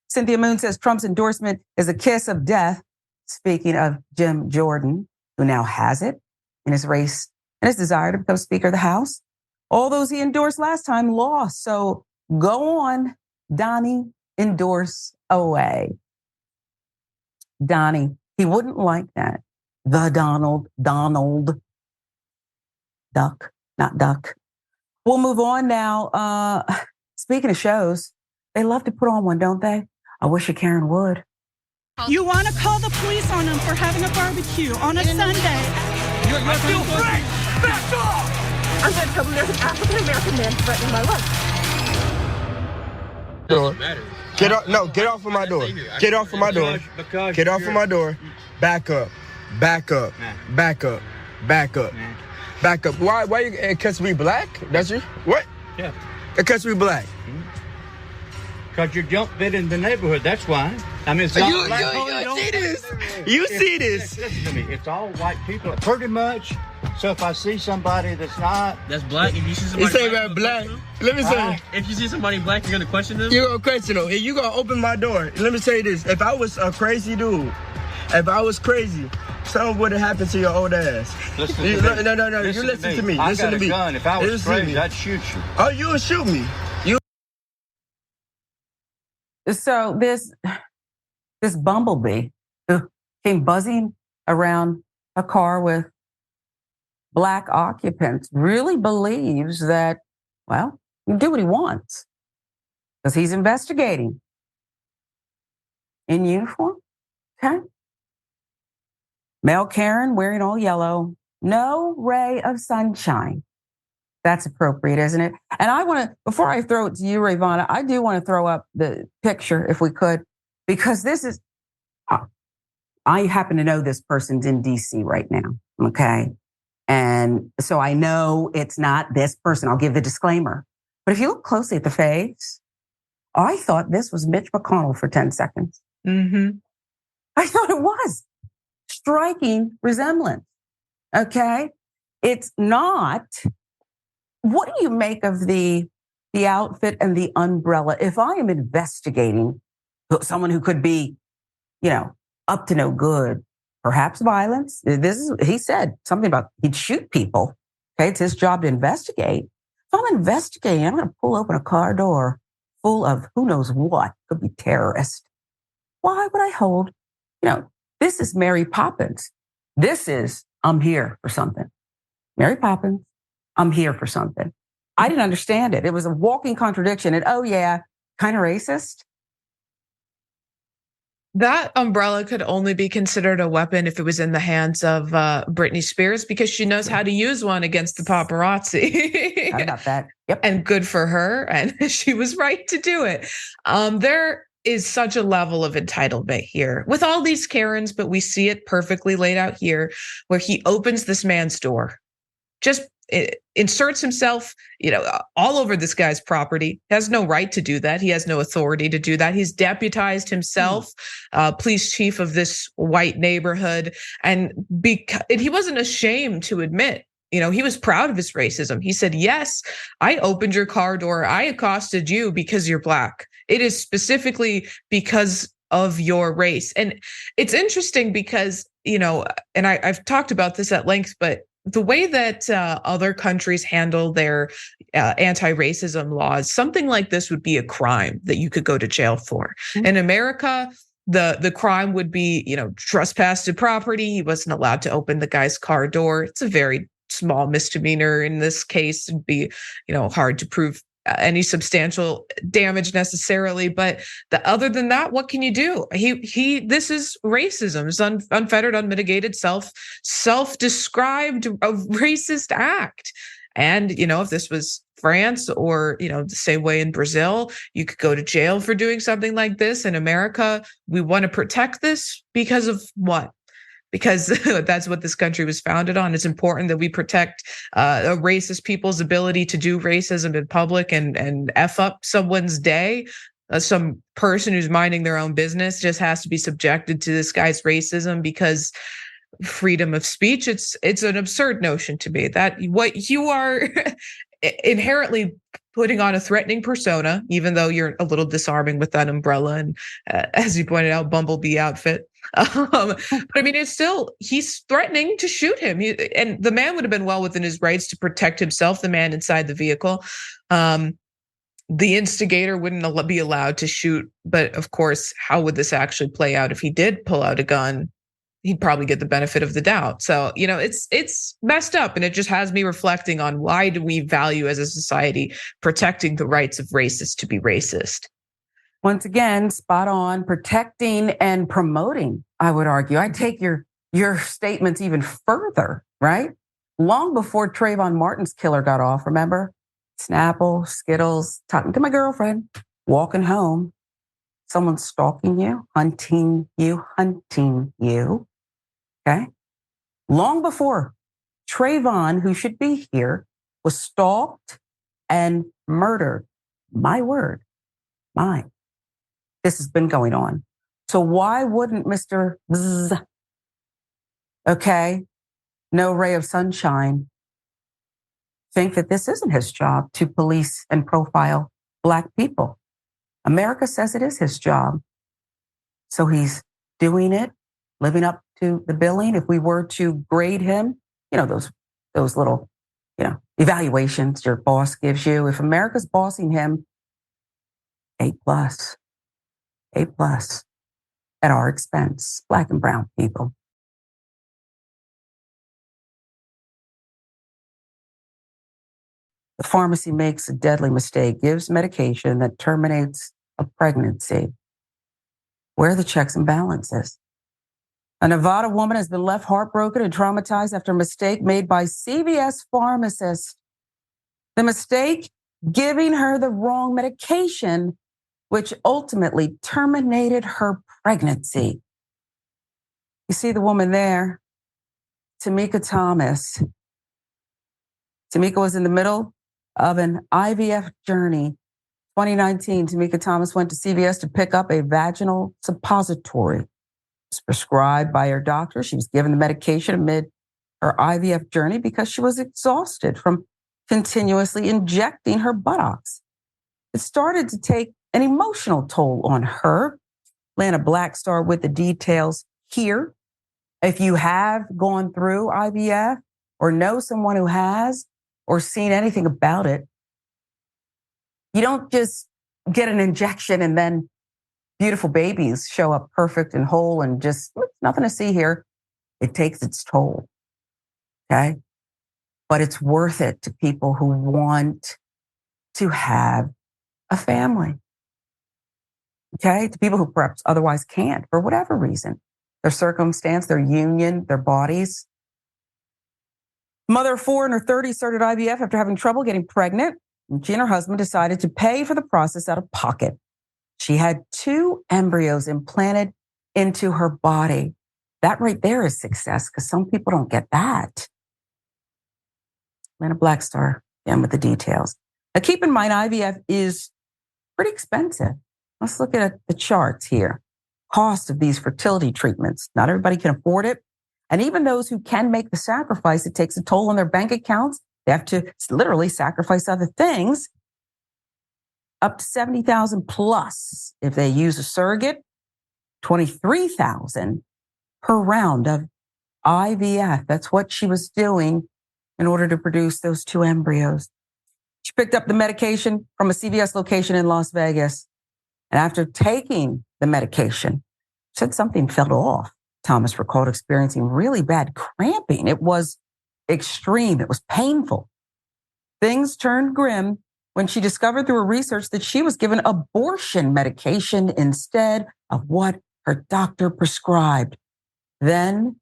Cynthia Moon says Trump's endorsement is a kiss of death. Speaking of Jim Jordan, who now has it in his race and his desire to become Speaker of the House. All those he endorsed last time lost. So go on, Donnie, endorse away. Donnie, he wouldn't like that. The Donald, Duck, not Duck. We'll move on now. Speaking of shows, they love to put on one, don't they? I wish a Karen would. You want to call the police on them for having a barbecue on a Sunday. I feel free! Back off! I'm going to tell them there's an African-American man threatening my life. Doesn't matter. Get off of my door. Get off of my door. Get off of my door. Back up. Back up. Back up. Back up. Back up. Why you, because we black? That's you? What? Yeah. Because we black. Because you jump bit in the neighborhood, that's why. I mean, it's not you see this? You see this? Listen to me. It's all white people, pretty much. So if I see somebody that's black, if you see somebody you say about black, let me say, if you see somebody black, you're gonna question them. You're gonna question them. If you gonna open my door, let me say this: if I was a crazy dude, if I was crazy, something would have happened to your old ass. Listen to me. No. You listen to me. I listen got to me. a gun. If I was crazy, I'd shoot you. Oh, you would shoot me. So this bumblebee who came buzzing around a car with black occupants really believes that, well, he can do what he wants because he's investigating in uniform. Okay. Male Karen wearing all yellow, no ray of sunshine. That's appropriate, isn't it? And I want to, before I throw it to you, Rayyvana, I do want to throw up the picture if we could, because this is, I happen to know this person's in DC right now. Okay. And so I know it's not this person. I'll give the disclaimer. But if you look closely at the face, I thought this was Mitch McConnell for 10 seconds. Mm-hmm. I thought it was. Striking resemblance. Okay. It's not. What do you make of the outfit and the umbrella? If I am investigating someone who could be, up to no good, perhaps violence. He said something about he'd shoot people. Okay. It's his job to investigate. If I'm investigating, I'm going to pull open a car door full of who knows what. Could be terrorists. Why would I hold? This is Mary Poppins. This is, I'm here for something. Mary Poppins, I'm here for something. I didn't understand it. It was a walking contradiction. And oh yeah, kind of racist. That umbrella could only be considered a weapon if it was in the hands of Britney Spears, because she knows how to use one against the paparazzi. How about that? Yep. And good for her. And she was right to do it. There is such a level of entitlement here with all these Karens, but we see it perfectly laid out here where he opens this man's door. Just inserts himself, all over this guy's property. Has no right to do that. He has no authority to do that. He's deputized himself, police chief of this white neighborhood, and he wasn't ashamed to admit. He was proud of his racism. He said, yes, I opened your car door. I accosted you because you're Black. It is specifically because of your race. And it's interesting because, and I've talked about this at length, but the way that other countries handle their anti-racism laws, something like this would be a crime that you could go to jail for. In America, the crime would be, trespass to property. He wasn't allowed to open the guy's car door. It's a very small misdemeanor in this case. It'd be, hard to prove any substantial damage necessarily, but other than that, what can you do? This is racism. It's unfettered, unmitigated, self-described a racist act. And if this was France or the same way in Brazil, you could go to jail for doing something like this. In America, we want to protect this because of what? Because that's what this country was founded on. It's important that we protect a racist people's ability to do racism in public and F up someone's day. Some person who's minding their own business just has to be subjected to this guy's racism because freedom of speech. It's an absurd notion to me that what you are inherently putting on a threatening persona, even though you're a little disarming with that umbrella and, as you pointed out, bumblebee outfit. But I mean, he's threatening to shoot him. And the man would have been well within his rights to protect himself, the man inside the vehicle. The instigator wouldn't be allowed to shoot. But of course, how would this actually play out if he did pull out a gun? He'd probably get the benefit of the doubt. So, it's messed up. And it just has me reflecting on why do we value as a society protecting the rights of racists to be racist? Once again, spot on, protecting and promoting, I would argue. I take your statements even further, right? Long before Trayvon Martin's killer got off, remember? Snapple, Skittles, talking to my girlfriend, walking home. Someone's stalking you, hunting you. Okay? Long before Trayvon, who should be here, was stalked and murdered. My word, mine. This has been going on. So why wouldn't Mr. Bzz, no ray of sunshine, think that this isn't his job to police and profile Black people? America says it is his job. So he's doing it, living up to the billing. If we were to grade him, those little, evaluations your boss gives you. If America's bossing him, A+. At our expense, Black and brown people. The pharmacy makes a deadly mistake, gives medication that terminates a pregnancy. Where are the checks and balances? A Nevada woman has been left heartbroken and traumatized after a mistake made by CVS pharmacist. The mistake, giving her the wrong medication, which ultimately terminated her pregnancy. You see the woman there, Tamika Thomas. Tamika was in the middle of an IVF journey. 2019, Tamika Thomas went to CVS to pick up a vaginal suppository. It was prescribed by her doctor. She was given the medication amid her IVF journey because she was exhausted from continuously injecting her buttocks. It started to take an emotional toll on her. Lana Blackstar with the details here. If you have gone through IVF or know someone who has or seen anything about it, you don't just get an injection and then beautiful babies show up perfect and whole and just nothing to see here. It takes its toll. Okay. But it's worth it to people who want to have a family. Okay. To people who perhaps otherwise can't for whatever reason, their circumstance, their union, their bodies. Mother of 4 in her 30s started IVF after having trouble getting pregnant. And she and her husband decided to pay for the process out of pocket. She had 2 embryos implanted into her body. That right there is success because some people don't get that. Atlanta Black Star, again with the details. Now keep in mind, IVF is pretty expensive. Let's look at the charts here. Cost of these fertility treatments. Not everybody can afford it. And even those who can make the sacrifice, it takes a toll on their bank accounts. They have to literally sacrifice other things. Up to $70,000 plus if they use a surrogate, $23,000 per round of IVF. That's what she was doing in order to produce those 2 embryos. She picked up the medication from a CVS location in Las Vegas. And after taking the medication, said something fell off. Thomas recalled experiencing really bad cramping. It was extreme. It was painful. Things turned grim when she discovered through her research that she was given abortion medication instead of what her doctor prescribed. Then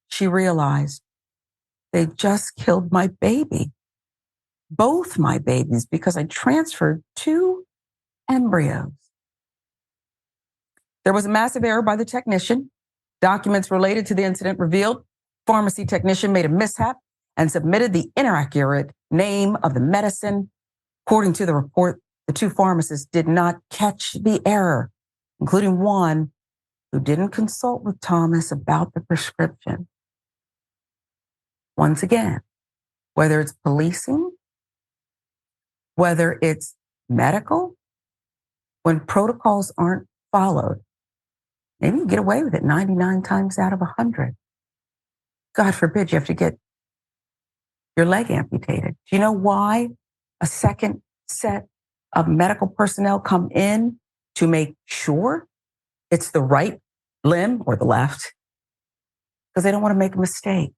she realized they just killed my baby, both my babies, because I transferred 2 embryos. There was a massive error by the technician. Documents related to the incident revealed pharmacy technician made a mishap and submitted the inaccurate name of the medicine. According to the report, the 2 pharmacists did not catch the error, including one who didn't consult with Thomas about the prescription. Once again, whether it's policing, whether it's medical, when protocols aren't followed, maybe you get away with it 99 times out of 100. God forbid you have to get your leg amputated. Do you know why a second set of medical personnel come in to make sure it's the right limb or the left? Because they don't want to make a mistake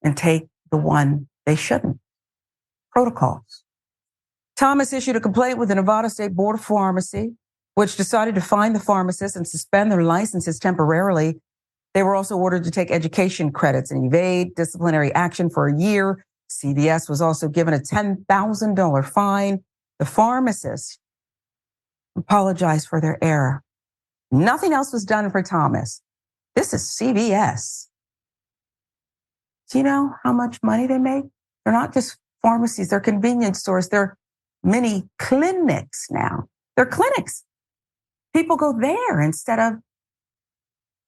and take the one they shouldn't. Protocols. Thomas issued a complaint with the Nevada State Board of Pharmacy, which decided to fine the pharmacists and suspend their licenses temporarily. They were also ordered to take education credits and evade disciplinary action for a year. CVS was also given a $10,000 fine. The pharmacists apologized for their error. Nothing else was done for Thomas. This is CVS. Do you know how much money they make? They're not just pharmacies, they're convenience stores, they're mini clinics now. They're clinics. People go there instead of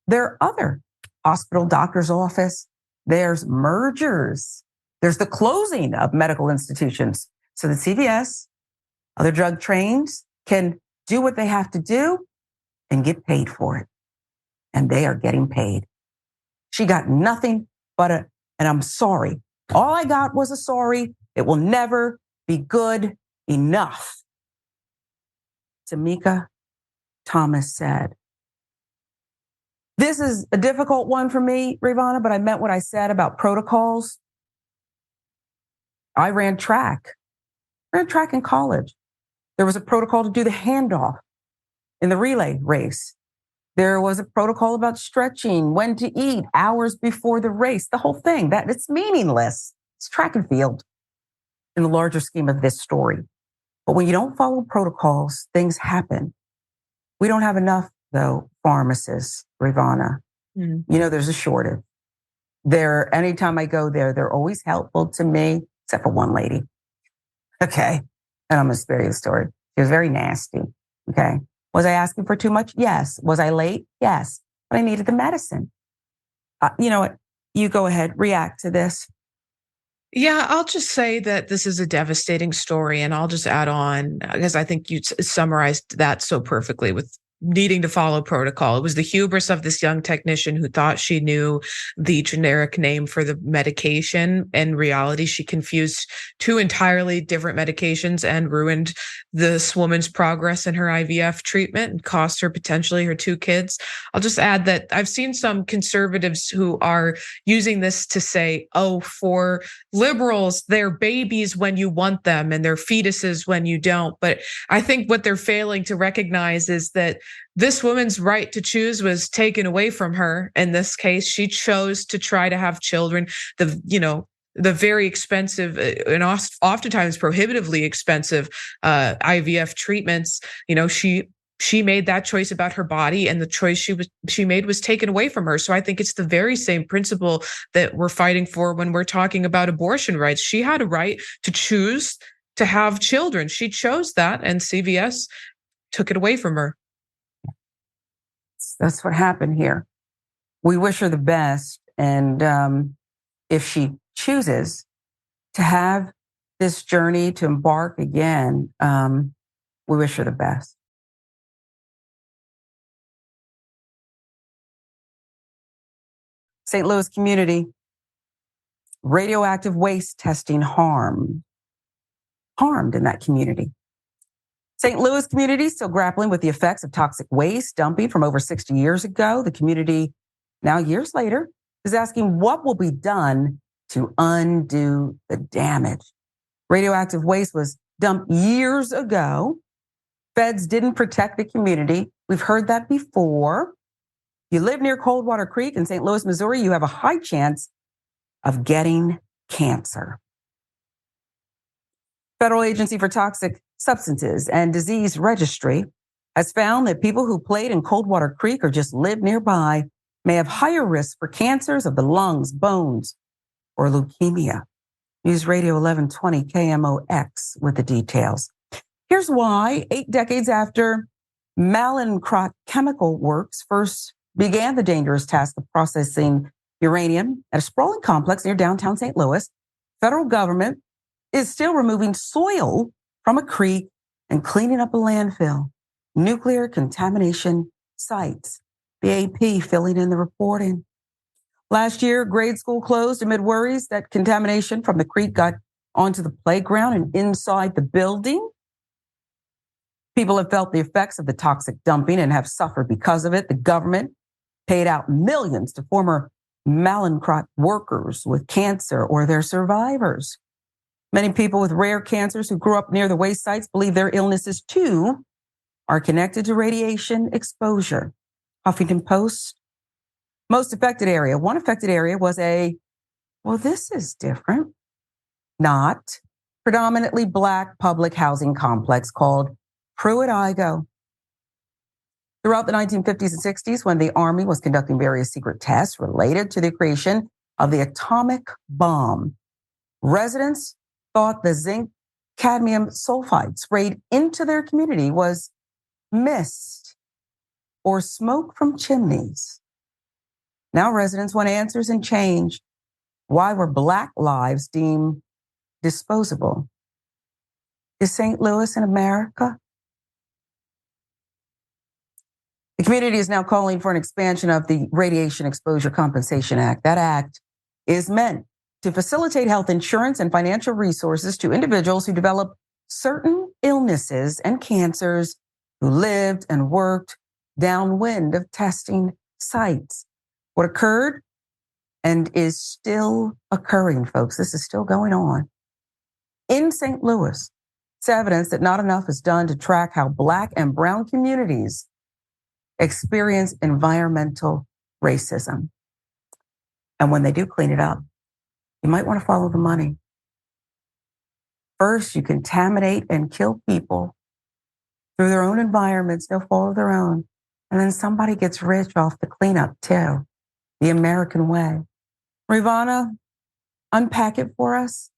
their other hospital, doctor's office. There's mergers. There's the closing of medical institutions so that CVS, other drug trains, can do what they have to do and get paid for it. And they are getting paid. She got nothing but and I'm sorry. All I got was a sorry. It will never be good enough. Tamika Thomas said, this is a difficult one for me, Rayyvana, but I meant what I said about protocols. I ran track in college. There was a protocol to do the handoff in the relay race. There was a protocol about stretching, when to eat, hours before the race, the whole thing. That it's meaningless. It's track and field in the larger scheme of this story. But when you don't follow protocols, things happen. We don't have enough, though, pharmacists, Rayyvana. You know, there's a shortage. Anytime I go there, they're always helpful to me, except for one lady. Okay. And I'm going to spare you the story. She was very nasty. Okay. Was I asking for too much? Yes. Was I late? Yes. But I needed the medicine. You know what? You go ahead, react to this. Yeah, I'll just say that this is a devastating story, and I'll just add on, because I think you summarized that so perfectly with needing to follow protocol. It was the hubris of this young technician who thought she knew the generic name for the medication. In reality, she confused 2 entirely different medications and ruined this woman's progress in her IVF treatment and cost her potentially her 2 kids. I'll just add that I've seen some conservatives who are using this to say, oh, for liberals, they're babies when you want them and they're fetuses when you don't. But I think what they're failing to recognize is that this woman's right to choose was taken away from her. In this case, she chose to try to have children. The very expensive and oftentimes prohibitively expensive IVF treatments. She she made that choice about her body, and the choice she made was taken away from her. So I think it's the very same principle that we're fighting for when we're talking about abortion rights. She had a right to choose to have children. She chose that, and CVS took it away from her. That's what happened here. We wish her the best. And if she chooses to have this journey to embark again, we wish her the best. St. Louis community, radioactive waste testing harmed in that community. St. Louis community still grappling with the effects of toxic waste dumping from over 60 years ago. The community, now years later, is asking what will be done to undo the damage. Radioactive waste was dumped years ago. Feds didn't protect the community. We've heard that before. You live near Coldwater Creek in St. Louis, Missouri, you have a high chance of getting cancer. Federal Agency for Toxic Substances and Disease Registry has found that people who played in Coldwater Creek or just live nearby may have higher risk for cancers of the lungs, bones, or leukemia. News Radio 1120 KMOX with the details. Here's why. 8 decades after Mallinckrodt Chemical Works first began the dangerous task of processing uranium at a sprawling complex near downtown St. Louis, federal government is still removing soil from a creek and cleaning up a landfill. Nuclear contamination sites. The AP filling in the reporting. Last year, grade school closed amid worries that contamination from the creek got onto the playground and inside the building. People have felt the effects of the toxic dumping and have suffered because of it. The government paid out millions to former Mallinckrodt workers with cancer or their survivors. Many people with rare cancers who grew up near the waste sites believe their illnesses, too, are connected to radiation exposure. Huffington Post. One affected area was this is different, not predominantly Black public housing complex called Pruitt-Igoe. Throughout the 1950s and 60s, when the Army was conducting various secret tests related to the creation of the atomic bomb, residents thought the zinc cadmium sulfide sprayed into their community was mist or smoke from chimneys. Now residents want answers and change. Why were Black lives deemed disposable? Is St. Louis in America? The community is now calling for an expansion of the Radiation Exposure Compensation Act. That act is meant to facilitate health insurance and financial resources to individuals who develop certain illnesses and cancers who lived and worked downwind of testing sites. What occurred and is still occurring, folks, this is still going on. In St. Louis, it's evidence that not enough is done to track how Black and brown communities experience environmental racism. And when they do clean it up, you might want to follow the money. First, you contaminate and kill people through their own environments, no fault of their own. And then somebody gets rich off the cleanup too, the American way. Rayyvana, unpack it for us.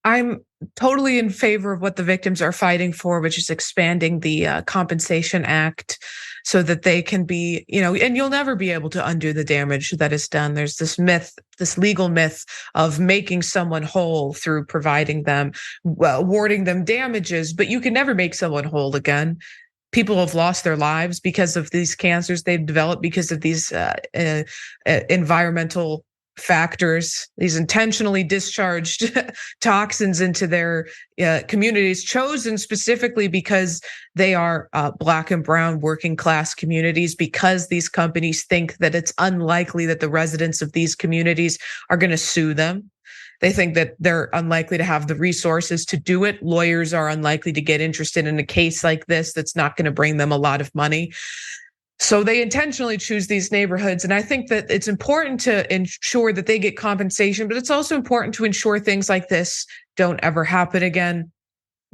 I'm totally in favor of what the victims are fighting for, which is expanding the Compensation Act so that they can be, and you'll never be able to undo the damage that is done. There's this myth, this legal myth of making someone whole through providing them, awarding them damages, but you can never make someone whole again. People have lost their lives because of these cancers they've developed because of these environmental factors, these intentionally discharged toxins into their communities, chosen specifically because they are Black and brown working class communities, because these companies think that it's unlikely that the residents of these communities are going to sue them. They think that they're unlikely to have the resources to do it. Lawyers are unlikely to get interested in a case like this that's not going to bring them a lot of money. So they intentionally choose these neighborhoods. And I think that it's important to ensure that they get compensation, but it's also important to ensure things like this don't ever happen again.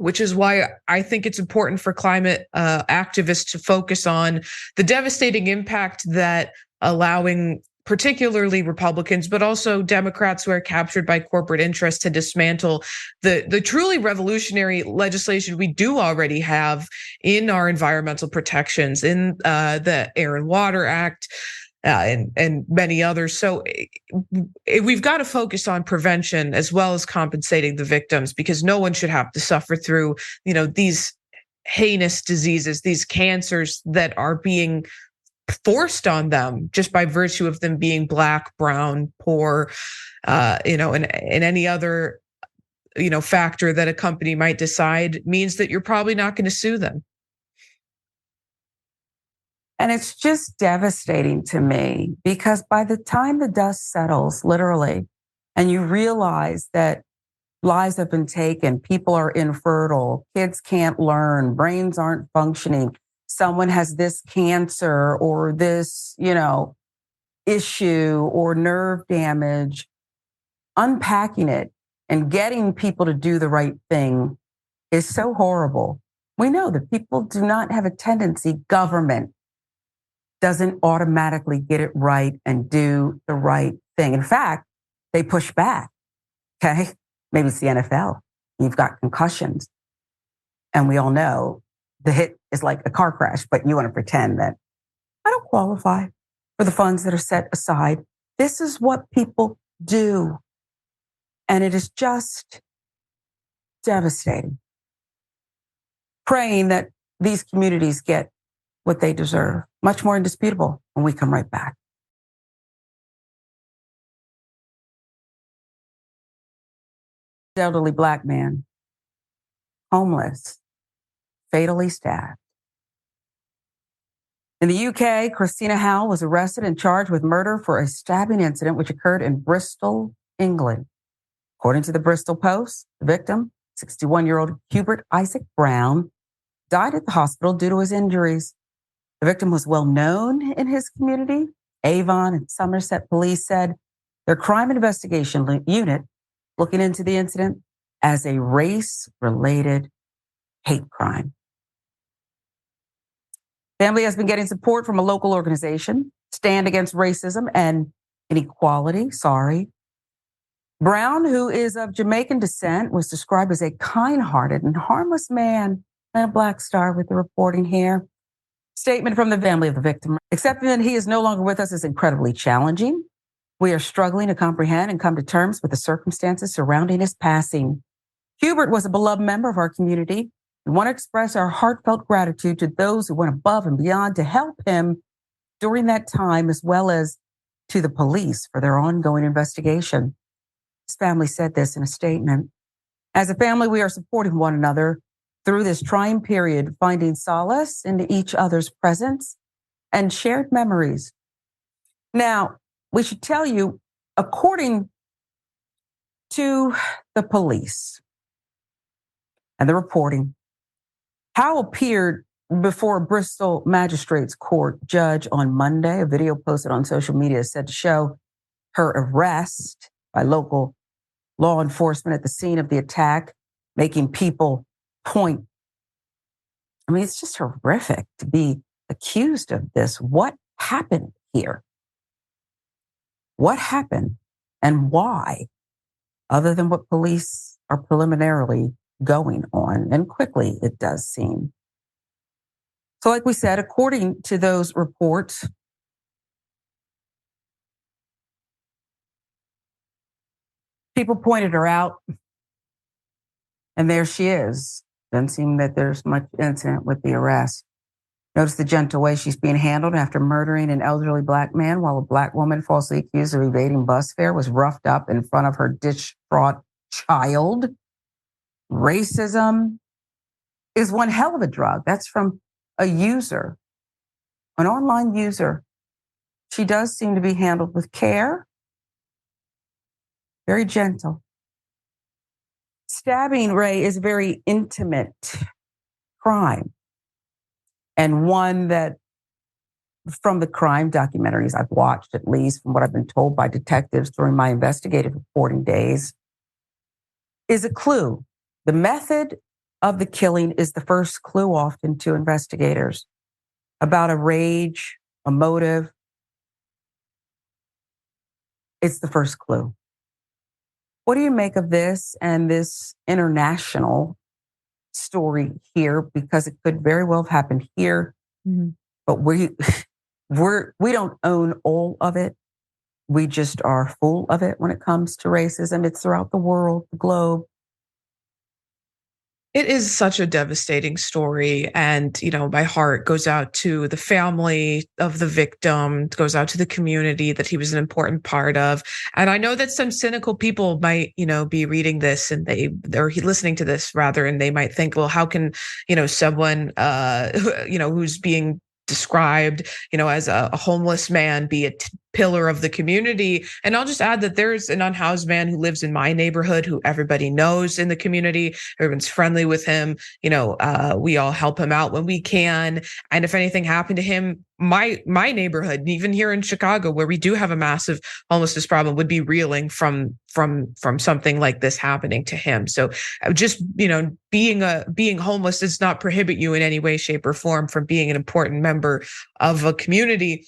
which is why I think it's important for climate activists to focus on the devastating impact that allowing particularly Republicans, but also Democrats who are captured by corporate interests to dismantle the truly revolutionary legislation we do already have in our environmental protections, in the Air and Water Act, and many others. So we've got to focus on prevention as well as compensating the victims, because no one should have to suffer through, these heinous diseases, these cancers that are being forced on them just by virtue of them being Black, brown, poor, and any other, factor that a company might decide means that you're probably not going to sue them. And it's just devastating to me, because by the time the dust settles, literally, and you realize that lives have been taken, people are infertile, kids can't learn, brains aren't functioning, someone has this cancer or this, issue or nerve damage, unpacking it and getting people to do the right thing is so horrible. We know that people do not have a tendency, government doesn't automatically get it right and do the right thing. In fact, they push back, okay? Maybe it's the NFL. You've got concussions. And we all know the hit is like a car crash, but you want to pretend that I don't qualify for the funds that are set aside. This is what people do. And it is just devastating. Praying that these communities get what they deserve. Much more indisputable when we come right back. Elderly Black man, homeless, fatally stabbed. In the UK, Christina Howell was arrested and charged with murder for a stabbing incident which occurred in Bristol, England. According to the Bristol Post, the victim, 61-year-old Hubert Isaac Brown, died at the hospital due to his injuries. The victim was well known in his community. Avon and Somerset police said their crime investigation unit looking into the incident as a race-related hate crime. Family has been getting support from a local organization, Stand Against Racism and Inequality, Brown, who is of Jamaican descent, was described as a kind-hearted and harmless man and a Black star with the reporting here. Statement from the family of the victim. Accepting that he is no longer with us is incredibly challenging. We are struggling to comprehend and come to terms with the circumstances surrounding his passing. Hubert was a beloved member of our community. We want to express our heartfelt gratitude to those who went above and beyond to help him during that time, as well as to the police for their ongoing investigation. His family said this in a statement. As a family, we are supporting one another through this trying period, finding solace in each other's presence and shared memories. Now, we should tell you, according to the police and the reporting, Howe appeared before a Bristol Magistrates Court judge on Monday. A video posted on social media said to show her arrest by local law enforcement at the scene of the attack, making people point. I mean, it's just horrific to be accused of this. What happened here? What happened and why, other than what police are preliminarily going on? And quickly, it does seem. So like we said, according to those reports, people pointed her out, and there she is. Doesn't seem that there's much incident with the arrest. Notice the gentle way she's being handled after murdering an elderly Black man, while a Black woman falsely accused of evading bus fare was roughed up in front of her distraught child. Racism is one hell of a drug. That's from a user, an online user. She does seem to be handled with care, very gentle. Stabbing, Ray, is a very intimate crime, and one that, from the crime documentaries I've watched, at least from what I've been told by detectives during my investigative reporting days, is a clue. The method of the killing is the first clue often to investigators about a rage, a motive. It's the first clue. What do you make of this and this international story here? Because it could very well have happened here, but we don't own all of it. We just are full of it when it comes to racism. It's throughout the world, the globe. It is such a devastating story. And, my heart goes out to the family of the victim, goes out to the community that he was an important part of. And I know that some cynical people might, be reading this and or listening to this rather, and they might think, well, how can, someone, who's being described, as a homeless man be a pillar of the community? And I'll just add that there's an unhoused man who lives in my neighborhood who everybody knows in the community. Everyone's friendly with him. We all help him out when we can. And if anything happened to him, my neighborhood, even here in Chicago, where we do have a massive homelessness problem, would be reeling from something like this happening to him. So just, being homeless does not prohibit you in any way, shape, or form from being an important member of a community.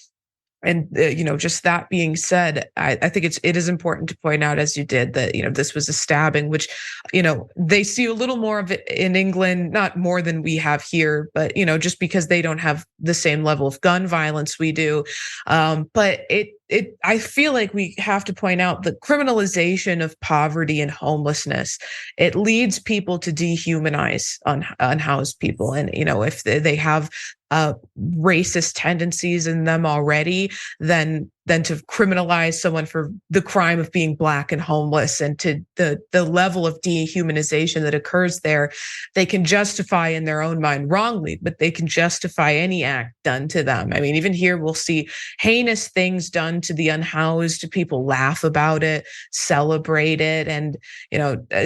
And, just that being said, I think it is important to point out, as you did, that, this was a stabbing, which, they see a little more of it in England, not more than we have here, but, just because they don't have the same level of gun violence we do. But I feel like we have to point out the criminalization of poverty and homelessness. It leads people to dehumanize unhoused people. And, if they have racist tendencies in them already, then to criminalize someone for the crime of being Black and homeless, and to the level of dehumanization that occurs there, they can justify in their own mind wrongly, but they can justify any act done to them. I mean, even here we'll see heinous things done to the unhoused. People laugh about it, celebrate it. And,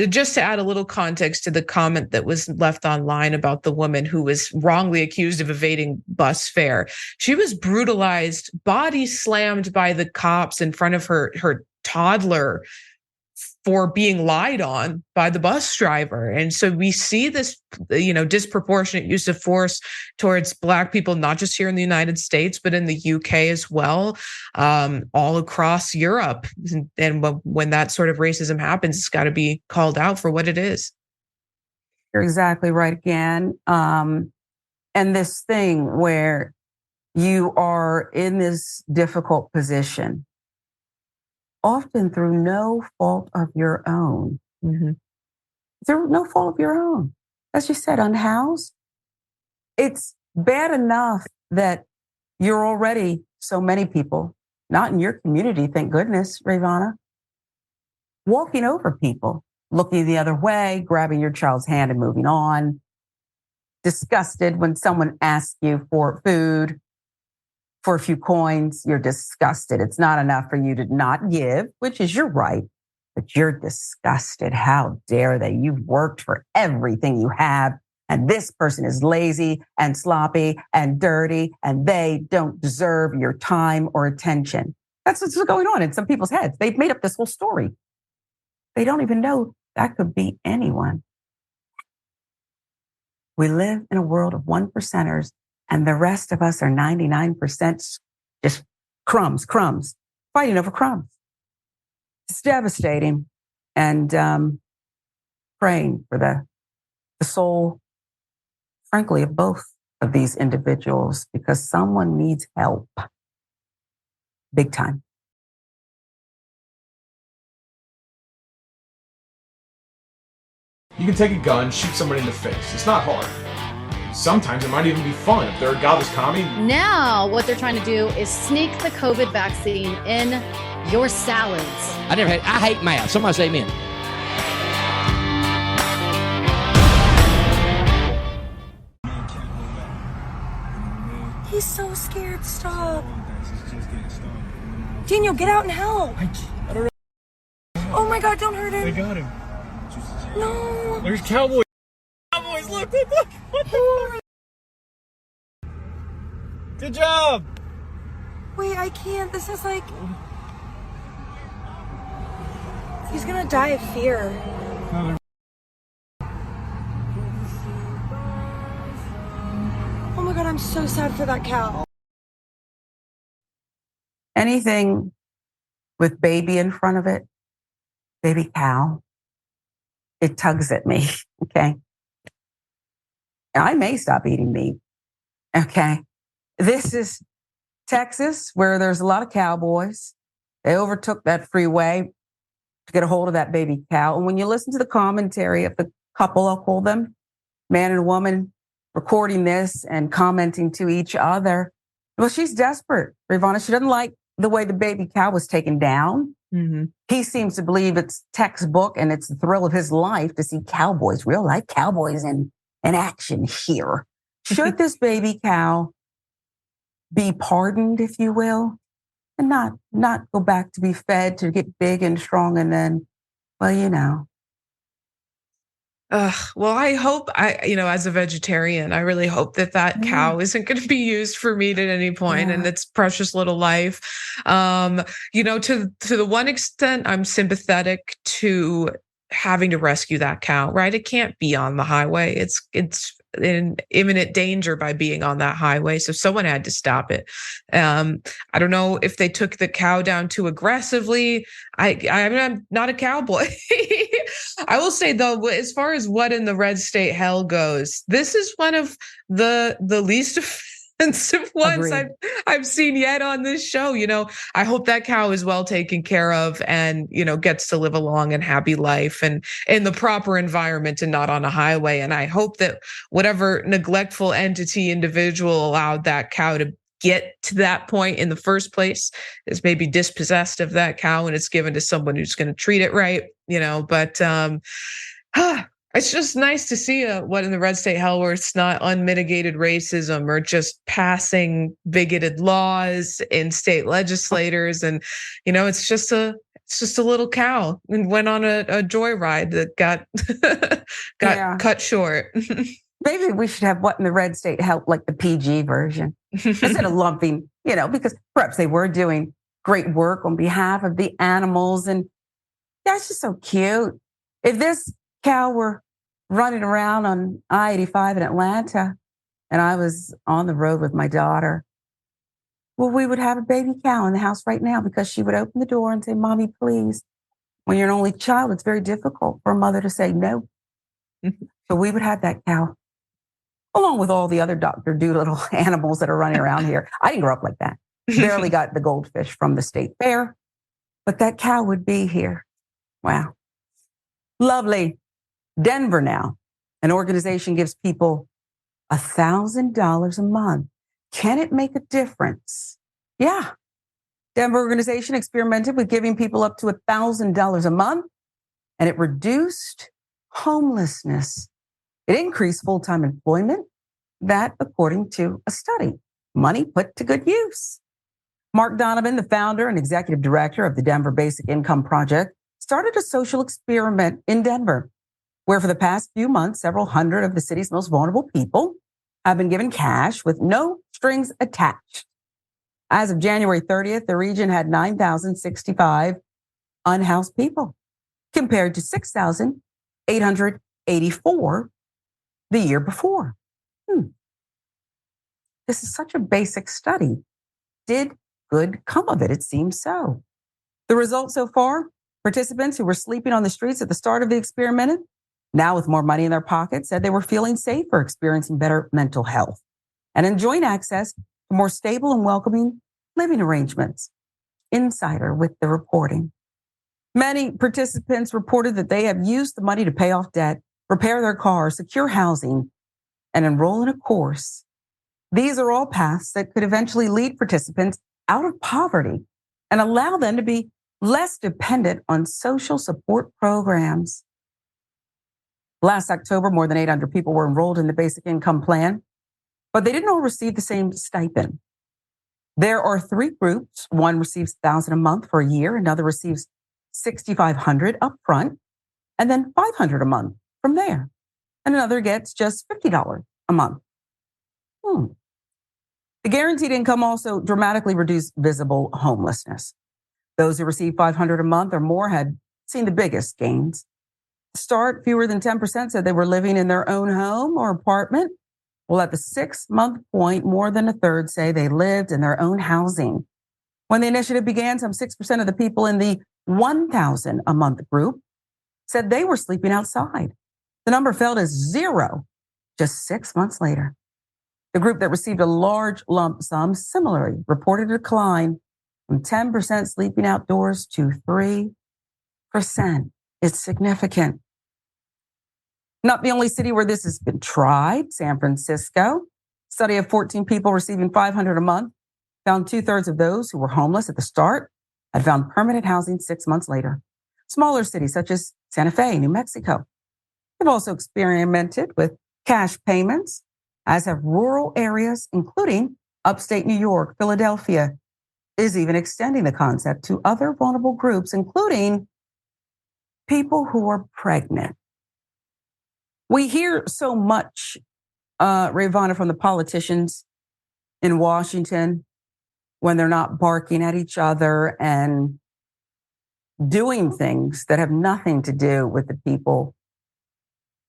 just to add a little context to the comment that was left online about the woman who was wrongly accused of evading bus fare, she was brutalized, body slammed by the cops in front of her toddler for being lied on by the bus driver. And so we see this, disproportionate use of force towards Black people, not just here in the United States, but in the UK as well, all across Europe. And when that sort of racism happens, it's got to be called out for what it is. You're exactly right again. And this thing where you are in this difficult position, often through no fault of your own. Through no fault of your own. As you said, unhoused. It's bad enough that you're already, so many people, not in your community, thank goodness, Rayyvana, walking over people, looking the other way, grabbing your child's hand and moving on, disgusted when someone asks you for food, for a few coins, you're disgusted. It's not enough for you to not give, which is your right, but you're disgusted. How dare they? You've worked for everything you have, and this person is lazy and sloppy and dirty, and they don't deserve your time or attention. That's what's going on in some people's heads. They've made up this whole story. They don't even know that could be anyone. We live in a world of 1%ers, and the rest of us are 99% just crumbs, fighting over crumbs. It's devastating. And praying for the soul, frankly, of both of these individuals, because someone needs help. Big time. You can take a gun, shoot somebody in the face. It's not hard. Sometimes it might even be fun if they're a godless commie. Now, what they're trying to do is sneak the COVID vaccine in your salads. I hate math. Somebody say amen. He's so scared. Stop. Daniel, get out and help. I don't know. Oh my God, don't hurt him. They got him. No. There's cowboys. Cowboys, look. What the fuck? Good job. Wait, I can't. This is like... He's gonna die of fear. so sad for that cow. Anything with baby in front of it, baby cow, it tugs at me, okay? I may stop eating meat, okay? This is Texas, where there's a lot of cowboys. They overtook that freeway to get a hold of that baby cow. And when you listen to the commentary of the couple, I'll call them, man and woman, recording this and commenting to each other, well, she's desperate, Rayyvana. She doesn't like the way the baby cow was taken down. Mm-hmm. He seems to believe it's textbook and it's the thrill of his life to see cowboys, real life cowboys in action here. Should this baby cow be pardoned, if you will, and not go back to be fed to get big and strong and then, well, you know. Well, I hope as a vegetarian, I really hope that cow isn't going to be used for meat at any point in its precious little life. To the one extent, I'm sympathetic to having to rescue that cow, right? It can't be on the highway. It's in imminent danger by being on that highway. So someone had to stop it. I don't know if they took the cow down too aggressively. I'm not a cowboy. I will say though, as far as what in the red state hell goes, this is one of the least offensive ones I've seen yet on this show. I hope that cow is well taken care of and, gets to live a long and happy life and in the proper environment and not on a highway. And I hope that whatever neglectful entity individual allowed that cow to get to that point in the first place is maybe dispossessed of that cow and it's given to someone who's going to treat it right, but it's just nice to see what in the red state hell where it's not unmitigated racism or just passing bigoted laws in state legislators. And, it's just a little cow and went on a joyride that got cut short. Maybe we should have what in the red state hell, like the PG version, instead of lumping, because perhaps they were doing great work on behalf of the animals. And that's just so cute. If this cow were running around on I-85 in Atlanta and I was on the road with my daughter, well, we would have a baby cow in the house right now because she would open the door and say, Mommy, please. When you're an only child, it's very difficult for a mother to say no. So we would have that cow along with all the other Dr. Doolittle animals that are running around here. I didn't grow up like that. Barely got the goldfish from the state fair, but that cow would be here. Wow. Lovely. Denver now. An organization gives people $1,000 a month. Can it make a difference? Yeah. Denver organization experimented with giving people up to $1,000 a month, and it reduced homelessness. It increased full-time employment. That, according to a study, money put to good use. Mark Donovan, the founder and executive director of the Denver Basic Income Project, started a social experiment in Denver, where for the past few months, several hundred of the city's most vulnerable people have been given cash with no strings attached. As of January 30th, the region had 9,065 unhoused people, compared to 6,884 the year before. This is such a basic study. Did good come of it? It seems so. The results so far, participants who were sleeping on the streets at the start of the experiment, now with more money in their pockets, said they were feeling safer, experiencing better mental health, and enjoying access to more stable and welcoming living arrangements. Insider with the reporting. Many participants reported that they have used the money to pay off debt, repair their cars, secure housing, and enroll in a course. These are all paths that could eventually lead participants out of poverty and allow them to be less dependent on social support programs. Last October, more than 800 people were enrolled in the basic income plan, but they didn't all receive the same stipend. There are three groups. One receives $1,000 a month for a year. Another receives $6,500 up front, and then $500 a month from there. And another gets just $50 a month. The guaranteed income also dramatically reduced visible homelessness. Those who received $500 a month or more had seen the biggest gains. To start, fewer than 10% said they were living in their own home or apartment. Well, at the 6-month point, more than a third say they lived in their own housing. When the initiative began, some 6% of the people in the 1,000 a month group said they were sleeping outside. The number fell to 0 just 6 months later. The group that received a large lump sum similarly reported a decline from 10% sleeping outdoors to 3%. It's significant. Not the only city where this has been tried. San Francisco, study of 14 people receiving $500 a month found 2/3 of those who were homeless at the start had found permanent housing 6 months later. Smaller cities such as Santa Fe, New Mexico, have also experimented with cash payments, as have rural areas, including upstate New York. Philadelphia is even extending the concept to other vulnerable groups, including people who are pregnant. We hear so much, Rayyvana, from the politicians in Washington when they're not barking at each other and doing things that have nothing to do with the people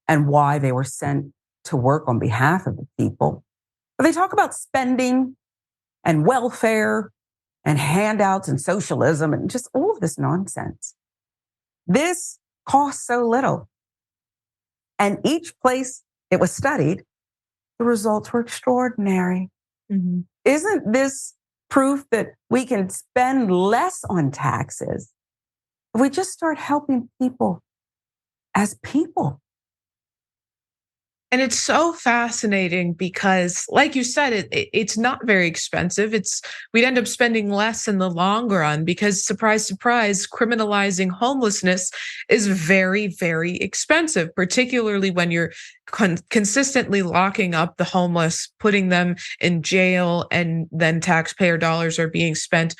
and why they were sent to work on behalf of the people. But they talk about spending and welfare and handouts and socialism and just all of this nonsense. This costs so little. And each place it was studied, the results were extraordinary. Mm-hmm. Isn't this proof that we can spend less on taxes if we just start helping people as people? And it's so fascinating because, like you said, it's not very expensive. We'd end up spending less in the long run because, surprise, surprise, criminalizing homelessness is very, very expensive, particularly when you're consistently locking up the homeless, putting them in jail, and then taxpayer dollars are being spent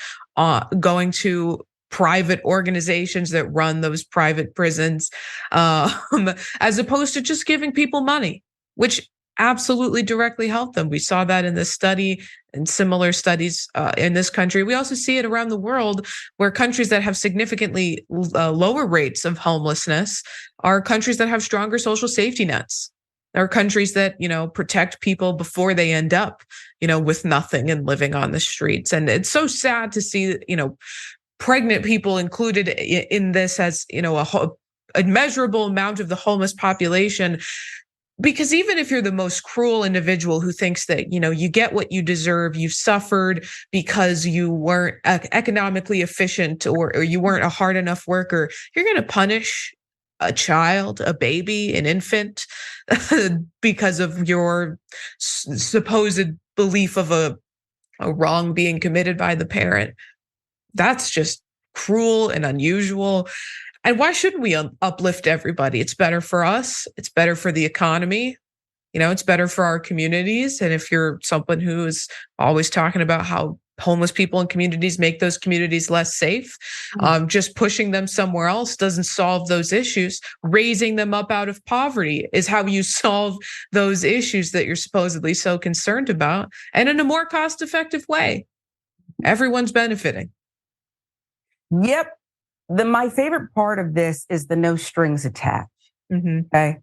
going to private organizations that run those private prisons, as opposed to just giving people money, which absolutely directly help them. We saw that in this study and similar studies in this country. We also see it around the world, where countries that have significantly lower rates of homelessness are countries that have stronger social safety nets. There are countries that, protect people before they end up, with nothing and living on the streets. And it's so sad to see, pregnant people included in this as, a measurable amount of the homeless population. Because even if you're the most cruel individual who thinks that, you get what you deserve, you've suffered because you weren't economically efficient or you weren't a hard enough worker, you're going to punish a child, a baby, an infant because of your supposed belief of a wrong being committed by the parent. That's just cruel and unusual. And why shouldn't we uplift everybody? It's better for us. It's better for the economy. It's better for our communities. And if you're someone who is always talking about how homeless people in communities make those communities less safe, just pushing them somewhere else doesn't solve those issues. Raising them up out of poverty is how you solve those issues that you're supposedly so concerned about, and in a more cost-effective way. Everyone's benefiting. Yep. My favorite part of this is the no strings attached. Mm-hmm. Okay.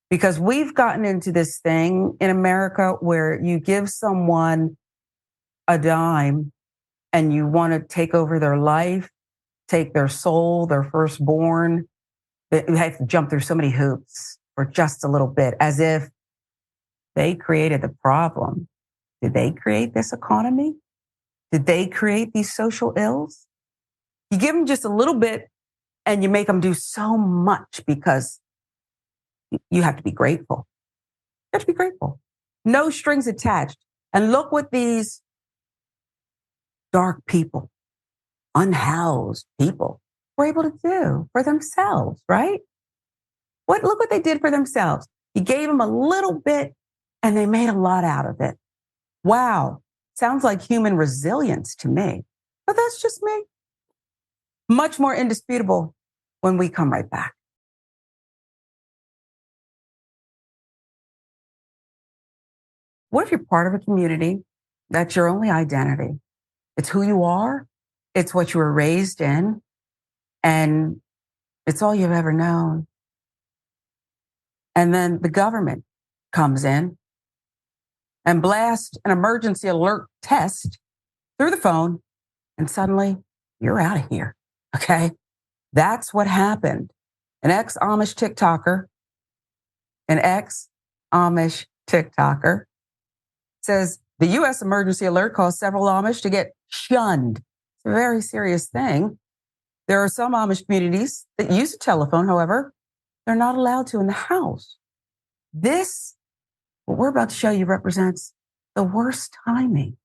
Because we've gotten into this thing in America where you give someone a dime and you want to take over their life, take their soul, their firstborn. They have to jump through so many hoops for just a little bit, as if they created the problem. Did they create this economy? Did they create these social ills? You give them just a little bit and you make them do so much because you have to be grateful. You have to be grateful. No strings attached. And look what these dark people, unhoused people were able to do for themselves, right? Look what they did for themselves. You gave them a little bit and they made a lot out of it. Wow. Sounds like human resilience to me. But that's just me. Much more indisputable when we come right back. What if you're part of a community that's your only identity? It's who you are. It's what you were raised in. And it's all you've ever known. And then the government comes in and blast an emergency alert test through the phone, and suddenly you're out of here, okay? That's what happened. An ex-Amish TikToker says the U.S. emergency alert caused several Amish to get shunned. It's a very serious thing. There are some Amish communities that use a telephone, however, they're not allowed to in the house. This, what we're about to show you, represents the worst timing.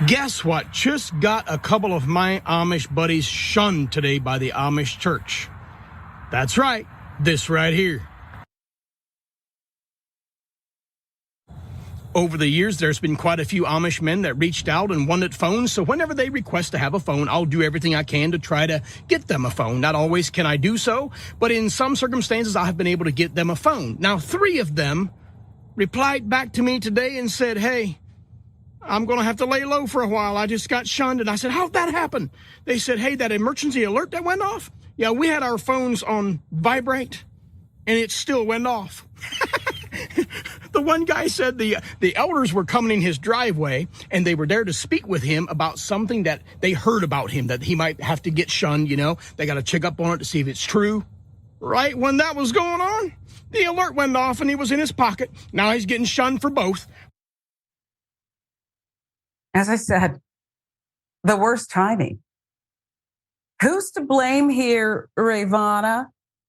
Guess what? Just got a couple of my Amish buddies shunned today by the Amish church. That's right, this right here. Over the years, there's been quite a few Amish men that reached out and wanted phones, so whenever they request to have a phone, I'll do everything I can to try to get them a phone. Not always can I do so, but in some circumstances, I have been able to get them a phone. Now, 3 of them replied back to me today and said, hey, I'm going to have to lay low for a while. I just got shunned. And I said, how'd that happen? They said, hey, that emergency alert that went off? Yeah, we had our phones on vibrate, and it still went off. The one guy said the elders were coming in his driveway, and they were there to speak with him about something that they heard about him, that he might have to get shunned, you know. They got to check up on it to see if it's true. Right when that was going on, the alert went off, and he was in his pocket. Now he's getting shunned for both. As I said, the worst timing. Who's to blame here, Rayyvana?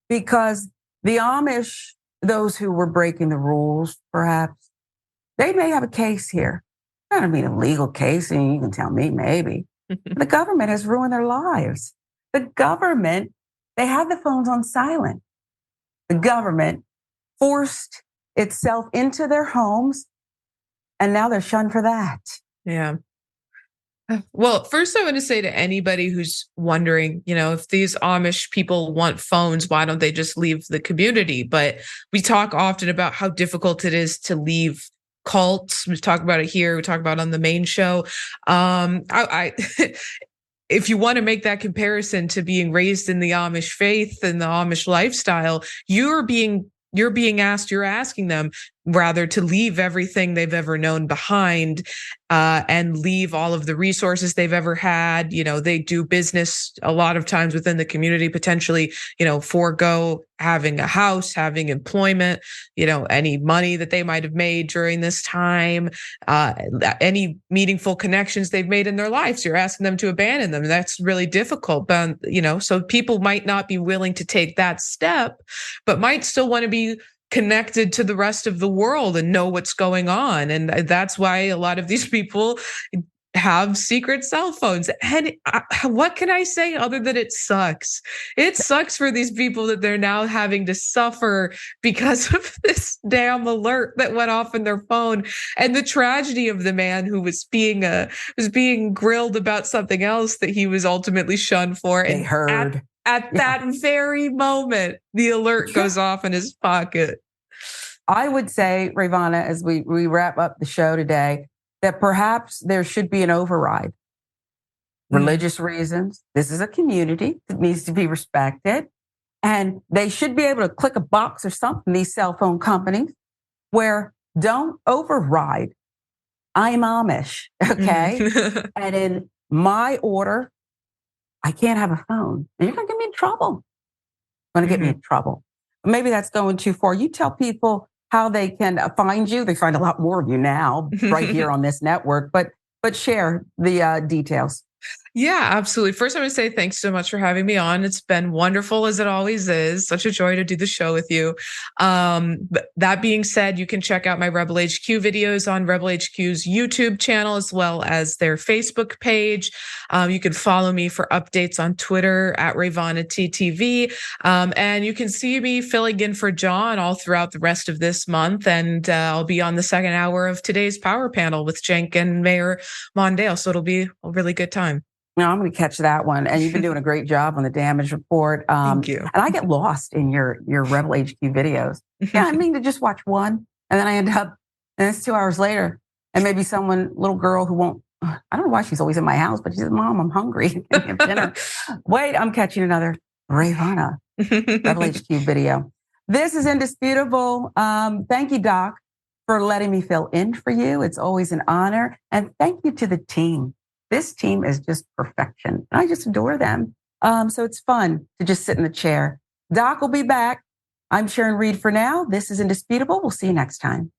Because the Amish, those who were breaking the rules, perhaps, they may have a case here. I don't mean a legal case, and you can tell me maybe. The government has ruined their lives. The government, they had the phones on silent. The government forced itself into their homes, and now they're shunned for that. Yeah. Well, first I want to say to anybody who's wondering, you know, if these Amish people want phones, why don't they just leave the community? But we talk often about how difficult it is to leave cults. We talk about it here. We talk about it on the main show. If you want to make that comparison to being raised in the Amish faith and the Amish lifestyle, you're asking them rather to leave everything they've ever known behind and leave all of the resources they've ever had. You know, they do business a lot of times within the community, potentially, you know, forego having a house, having employment, you know, any money that they might have made during this time, any meaningful connections they've made in their lives. You're asking them to abandon them. That's really difficult. But, you know, so people might not be willing to take that step, but might still want to be connected to the rest of the world and know what's going on. And that's why a lot of these people have secret cell phones. And what can I say other than it sucks? It sucks for these people that they're now having to suffer because of this damn alert that went off in their phone, and the tragedy of the man who was being grilled about something else that he was ultimately shunned for. They heard. At that very moment, the alert goes off in his pocket. I would say, Rayyvana, as we wrap up the show today, that perhaps there should be an override. Religious reasons. This is a community that needs to be respected. And they should be able to click a box or something, these cell phone companies, where don't override. I'm Amish, okay? And in my order, I can't have a phone. And you're going to get me in trouble. Going to get me in trouble. Maybe that's going too far. You tell people how they can find you. They find a lot more of you now right here on this network, but share the details. Yeah, absolutely. First, I want to say thanks so much for having me on. It's been wonderful, as it always is. Such a joy to do the show with you. But that being said, you can check out my Rebel HQ videos on Rebel HQ's YouTube channel, as well as their Facebook page. You can follow me for updates on Twitter at Rayyvana TTV. And you can see me filling in for John all throughout the rest of this month. And I'll be on the second hour of today's Power Panel with Cenk and Mayor Mondale. So it'll be a really good time. No, I'm going to catch that one. And you've been doing a great job on the damage report. Thank you. And I get lost in your Rebel HQ videos. Yeah, I mean to just watch one, and then I end up, and it's 2 hours later, and maybe little girl who won't, I don't know why she's always in my house, but she says, Mom, I'm hungry. Can you have dinner? Wait, I'm catching another Rayyvana Rebel HQ video. This is indisputable. Thank you, Doc. for letting me fill in for you. It's always an honor. And thank you to the team. This team is just perfection. I just adore them. So it's fun to just sit in the chair. Doc will be back. I'm Sharon Reed for now. This is Indisputable. We'll see you next time.